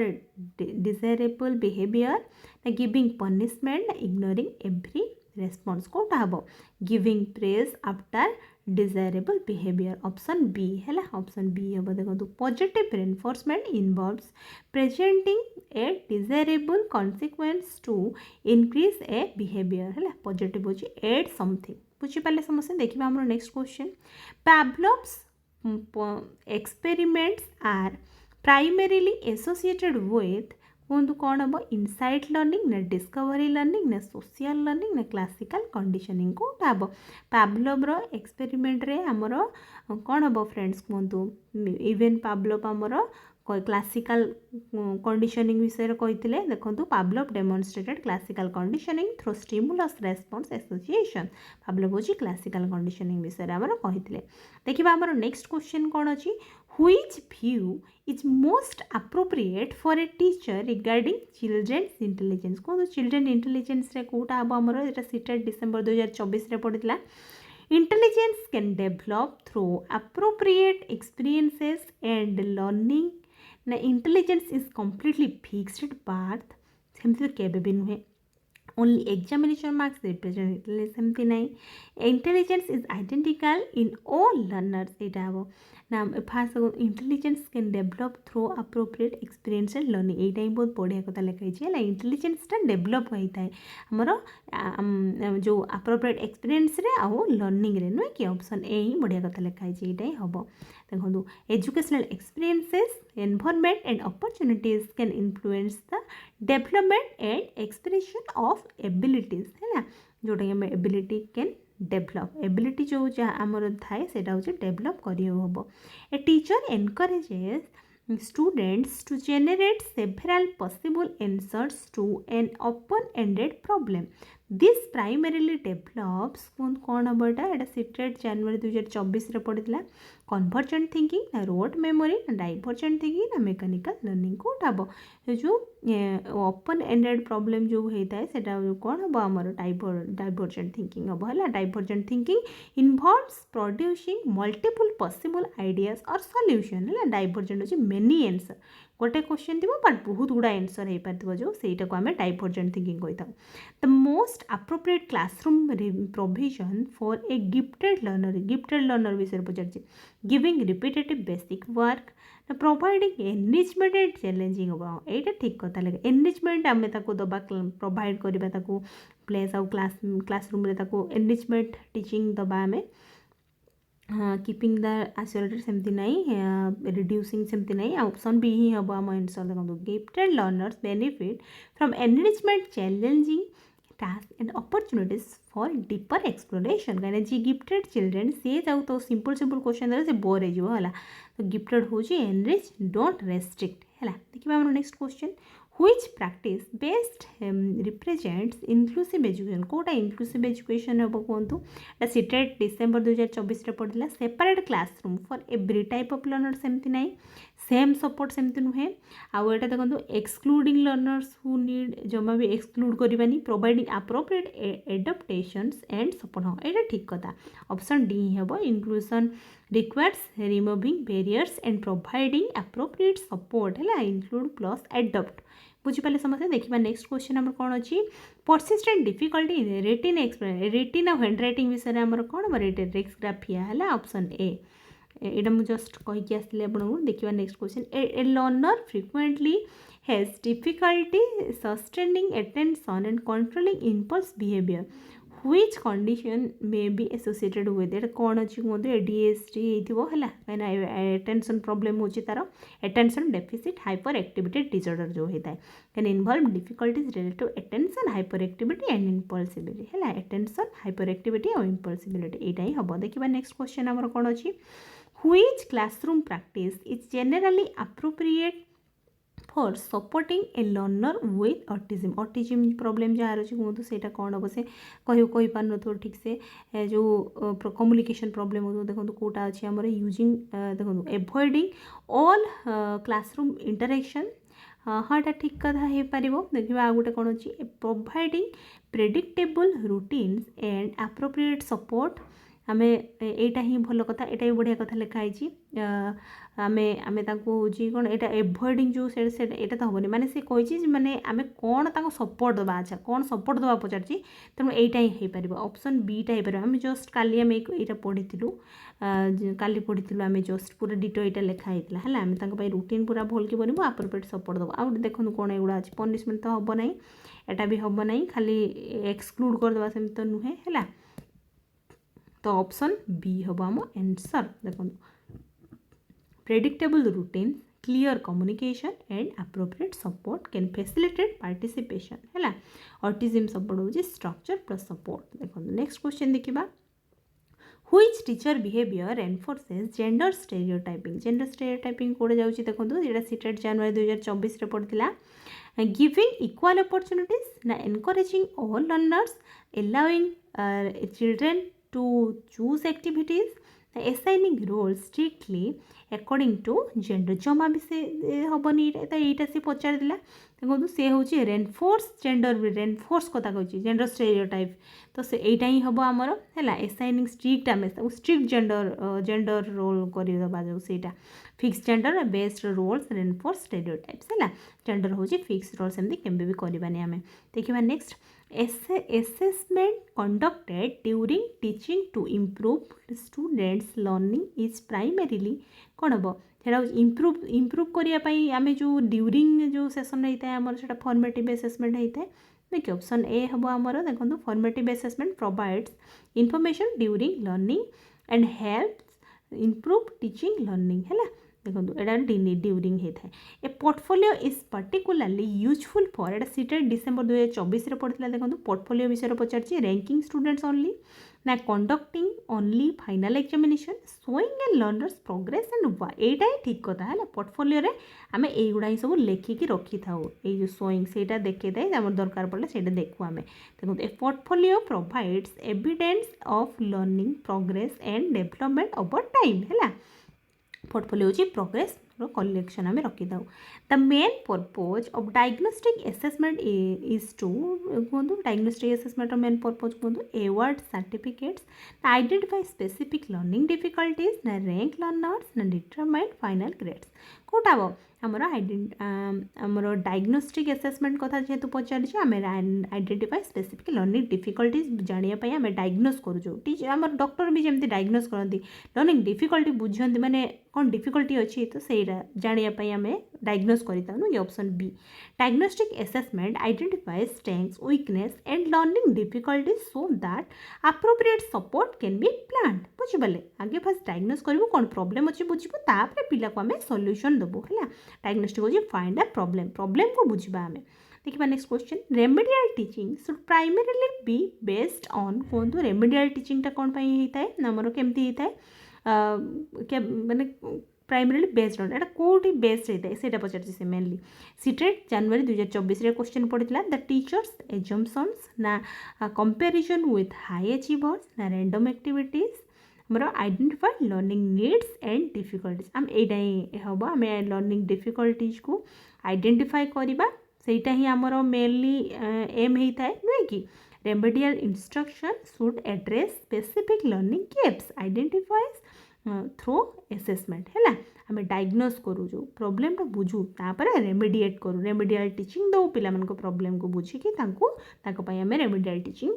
[SPEAKER 1] desirable behavior na giving punishment na ignoring every response कौटा हम giving praise after desirable behaviour option B है option B हम देखो positive reinforcement involves presenting a desirable consequence to increase a behaviour है positive हो add something बुझीपारे समस्या देखिए आम next question Pavlov's experiments are primarily associated with कहतु कौन हम इनसाइट लर्निंग ना डिस्कवरी लर्निंग ना सोशल लर्निंग ना क्लासिकल कंडीशनिंग कौटा हम पावलोव्र एक्सपेरिमेंट रे आमर कौन हम फ्रेंड्स कहतु इवेन पावलोव आमर क्लासिकल कंडीशनिंग विषय कही देखो Pavlov demonstrated classical conditioning through stimulus response association Pavlov हूँ क्लासिकल कंडीशनिंग विषय आमर कही देखा आमर नेक्स्ट क्वेश्चन कौन अच्छी which view is most appropriate for a teacher regarding children's intelligence कहूँ चिल्ड्रेन इंटेलिजेंस कौटा हम आमर यहाँ सीटेट डिसेम्बर 2024 पढ़ी Intelligence can develop through appropriate experiences and learning. ना intelligence is completely fixed path सेमती तो केबे भी नुहे only examination marks represent intelligence सेमती नहीं intelligence is identical in all learners एटा वो ना first intelligence can develop through appropriate experience and learning यहीटा ही बहुत बढ़िया कथा लिखाई है इंटेलिजेंसटा डेभलप होता है आमर जो अप्रोप्रिएट एक्सपीरियंस रे आउ लर्निंग रे नुहे कि ऑप्शन ए ही बढ़िया कथा लिखाई यहीटा ही हम देखो educational experiences environment and opportunities can influence the development and expression of abilities है जोटा कि एबिलिटी कैन डेभलप एबिलिटी जो जहाँ आमर थाए से डेभलप करहब a teacher encourages students to generate several possible answers to an open ended problem this primarily develops कौन हम यहाँ सीटेट जनवरी 2024 पढ़ी कन्वर्जेंट थिंकिंग ना रोड मेमोरी ना डाइवर्जेंट थिंकिंग ना मेकानिकल लर्निंग कौट हम जो ओपन एंडेड प्रॉब्लम जो होता है सेटा कौन हम आमर डाइवर्जेंट थिंकिंग हम है divergent thinking involves producing multiple possible ideas और सॉल्यूशन है डाइवर्जेंट अच्छे मेनी आंसर गोटे क्वेश्चन थी बट बहुत गुड़ा आंसर हो पार जो सहीटा को आम डाइवर्जेंट थिंकिंग कही था the most appropriate classroom provision for a gifted learner विषय पचार giving repetitive basic work providing enrichment and challenging हम यहाँ ठीक कथा लगे एनरिचमेंट आम दबा प्रोवाइड करवा प्लेस आउ क्लासरूम एनरिचमेंट टीचिंग दबा आम कीपिंग द आइसोलेटेड सेमती नहीं रिड्यूसिंग सेमती नहीं ऑप्शन बी ही हम आम आंसर देखो gifted learners benefit from enrichment challenging task and opportunities for deeper exploration कहीं जी गिफ्टेड चिल्ड्रेन सी जाऊ तो सिंपल क्वेश्चन देला से बोर है तो गिफ्टेड हूँ एनरिच डोंट रेस्ट्रिक्ट है देखिए आम next question which practice best represents inclusive education कोटा inclusive education हम कहतु सीटेट डिसेम्बर 2024 पढ़ी separate classroom for every type of learner सेमती नहीं सेम सपोर्ट सेमती नुहे आउ यहाँ देखो एक्सक्लूडिंग लर्नर्स हु नीड जमा भी एक्सक्लूड करवानी providing appropriate adaptations and support हाँ यहाँ ठीक कथा ऑप्शन डी ही हम inclusion requires removing barriers and providing appropriate support है include plus adopt बुझीपारे समस्या देखा नेक्स्ट क्वेश्चन आम कौन अच्छी परसिस्टेंट डिफिकल्टी रेटिन रेटिन आ हैंड रईटिंग विषय में आम कौन रेक्सग्राफिया है ऑप्शन ए यहाँ मुझे जस्ट कहीकि आसली आपको देखा next question a learner frequently has difficulty sustaining attention and controlling impulse behaviour which condition may be associated with it कौन अच्छी कहते ADHD है कहीं अटेंशन प्रोब्लेम हो तार attention deficit hyper activity disorder जो होता है can involve difficulties related to attention hyper activity and impulsivity है अटेंशन हाइपर एक्टिविटी और इम्पल्सिबिलिटी यहाँ ही हम देखा नेक्स्ट क्वेश्चन आमर कौन अच्छी which classroom practice is generally appropriate for supporting a learner with autism problem जहाँ अच्छी कहतु से कौन हम से कही पार न ठीक से जो कम्युनिकेशन प्रॉब्लम हो देखो कौटा अच्छी आम यूजिंग देखो एवॉइडिंग ऑल क्लासरूम इंटरेक्शन हाँ यहाँ ठीक कथा हो पार देखा आ गए कौन अच्छी providing predictable routines and appropriate support आमे एटा ही भल कथा एटा भी बढ़िया कथा लिखाई आमे आमे ताको जी कौन एटा एवॉइडिंग जो से एटा तो हेनी माने से कही माने आमे कौन ताको सपोर्ट दबा अच्छा कौन सपोर्ट दबा पचार तेणु एटा ही हो पार ऑप्शन बीटा हो पार आम जस्ट काली आम यहाँ पढ़ी काली पढ़ी आम जस्ट पूरा डिटो यहाँ लिखाई है आम रूटीन पूरा भल कि बनू अप्रोप्रिएट सपोर्ट दबा आउ देखो कौन एगुड़ा अच्छी पनिशमेंट तो हम ना एटा भी हम ना खाली एक्सक्लूड करदे सेमती तो नुहे है तो ऑप्शन बी हम आम आंसर देखो predictable routine clear communication and appropriate support can facilitate participation है ऑटिज्म सपोर्ट हूँ स्ट्रक्चर प्लस सपोर्ट देखो नेक्स्ट क्वेश्चन देखा Which teacher behavior reinforces gender stereotyping? Gender stereotyping कोड़े जाउची देखंतु जेटा सीटेट जनवरी 2024 रे पड़थिला. Giving equal opportunities na encouraging all learners, allowing children to choose activities, assigning roles strictly according to gender. जमा भी से हबनी तो एटा से पचार दिला देखो से होची रेनफोर्स जेंडर रेनफोर्स कथा कहूची जेंडर स्टेरियोटाइप तो से एटा ही हबो हमर हैला असाइनिंग स्ट्रिक्ट आमे स्ट्रिक्ट जेंडर रोल करि दबा जो सेटा fix gender based roles reinforce stereotypes हैला जेंडर होची फिक्स रोल्स एमदी केबे भी करबानी आमे देखिबा next assessment conducted during teaching to improve students learning is primarily कौन हम सेटा इम्प्रूव करने आम जो ड्यूरिंग जो सेसन होता है आमर से फॉर्मेटिव असेसमेंट होता है देखिए ऑप्शन ए हम आमर देखो formative assessment provides information during learning and helps improve teaching learning है देखो एटा ड्यूरिंग होता है ए portfolio is particularly useful for Etah CTET December 2024 रे पड़ता देखो पोर्टफोलियो विषय पचार रैंकिंग स्टूडेंट्स ओनली ना conducting only final examination showing A learners progress and एटा ही ठीक कथा है पोर्टफोलियो रे आमे एगुड़ा ही सब लेखिकी रखी थाउ ए जो शोइंग सेटा देखे दे आमर दरकार पड़े सेटा देखु आमे देखो ए portfolio provides evidence of learning progress and development over time है पोर्टफोलियो होची प्रोग्रेस कलेक्शन आम रखी था the main purpose of diagnostic assessment is to कहूँ डायग्नोस्टिक असेसमेंट मेन पर्पज कहूँ award certificates identify specific learning difficulties ना rank learners ना determine final grades कौटा हम आमर डायग्नोस्टिक असेसमेंट कथा जेहेतु पचार आम आइडेंटिफाई स्पेसिफिक लर्निंग डिफिकल्टीज जानापी आम डायग्नोज करूँ आम डॉक्टर भी जमी डायग्नोज करती लर्निंग डिफिकल्टी बुझती मैंने कौन डिफिकल्टी अच्छी तो सहीटा जानापी आम डायग्नोज करूँ ये option B diagnostic assessment identify strengths weakness and learning difficulties so that appropriate support can be planned बुझिपारे आगे फास्ट डायग्नोज करूँ कौन प्रोब्लेम अच्छी बुझे तापर पिला को आम सॉल्यूशन देबू है डायग्नोस्टिक होची फाइंड द प्रॉब्लम को बुझा आम देखिए next question remedial teaching should primarily be based on कहतु रेमेडियल टीचिंगटा कौन होता है आमर केमती होता है माने प्राइमरीली बेस्ड ऑन एटा कोटी बेस्ड होता है सेटा पचार से मेनली सीटेट जनवरी 2024 रे क्वेश्चन पड़ता द टीचर्स एजम्पशंस ना कंपैरिजन विथ हाई अचीवर्स ना random activities more identify learning needs and difficulties आम एटा ही हम आम लर्निंग डिफिकल्टीज को आइडेंटिफाई करवा सेटा ही आमर मेनली एम होता है नुहे कि remedial instruction should address specific learning gaps identifies through assessment है आम डायग्नोज करूँ जो प्रोब्लेमटा बुझू तापर रेमेडिएट करूँ रेमेडियल टीचिंग दो पिला प्रोब्लेम को बुझिकी आम रेमेडियल टीचिंग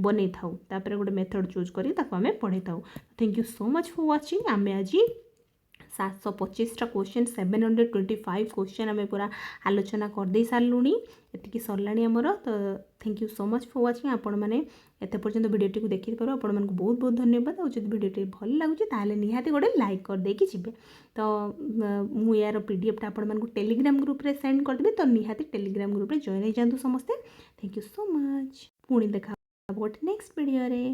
[SPEAKER 1] बन था गोटे मेथड चूज करें पढ़े था thank you so much for watching आम आज 725टा क्वेश्चन 725 क्वेश्चन आम पूरा आलोचना करदे सारूँ ये सरला आमर तो thank you so much for watching आपण मैंने एत पर्यंत भिडियोटी को देखी पार आपण मानक बहुत बहुत धन्यवाद और जब भिडियोटी भल लगुच ताले निहाती गोटे लाइक कर देकी जी तो मु यार पीडीएफटा आपण मानक टेलीग्राम ग्रुप रे सेंड कर देबी तो निहाती टेलीग्राम ग्रुप रे जॉइन हो जातु समस्ते थैंक यू सो मच पुणी देखा गोटे नेक्स्ट वीडियो रे।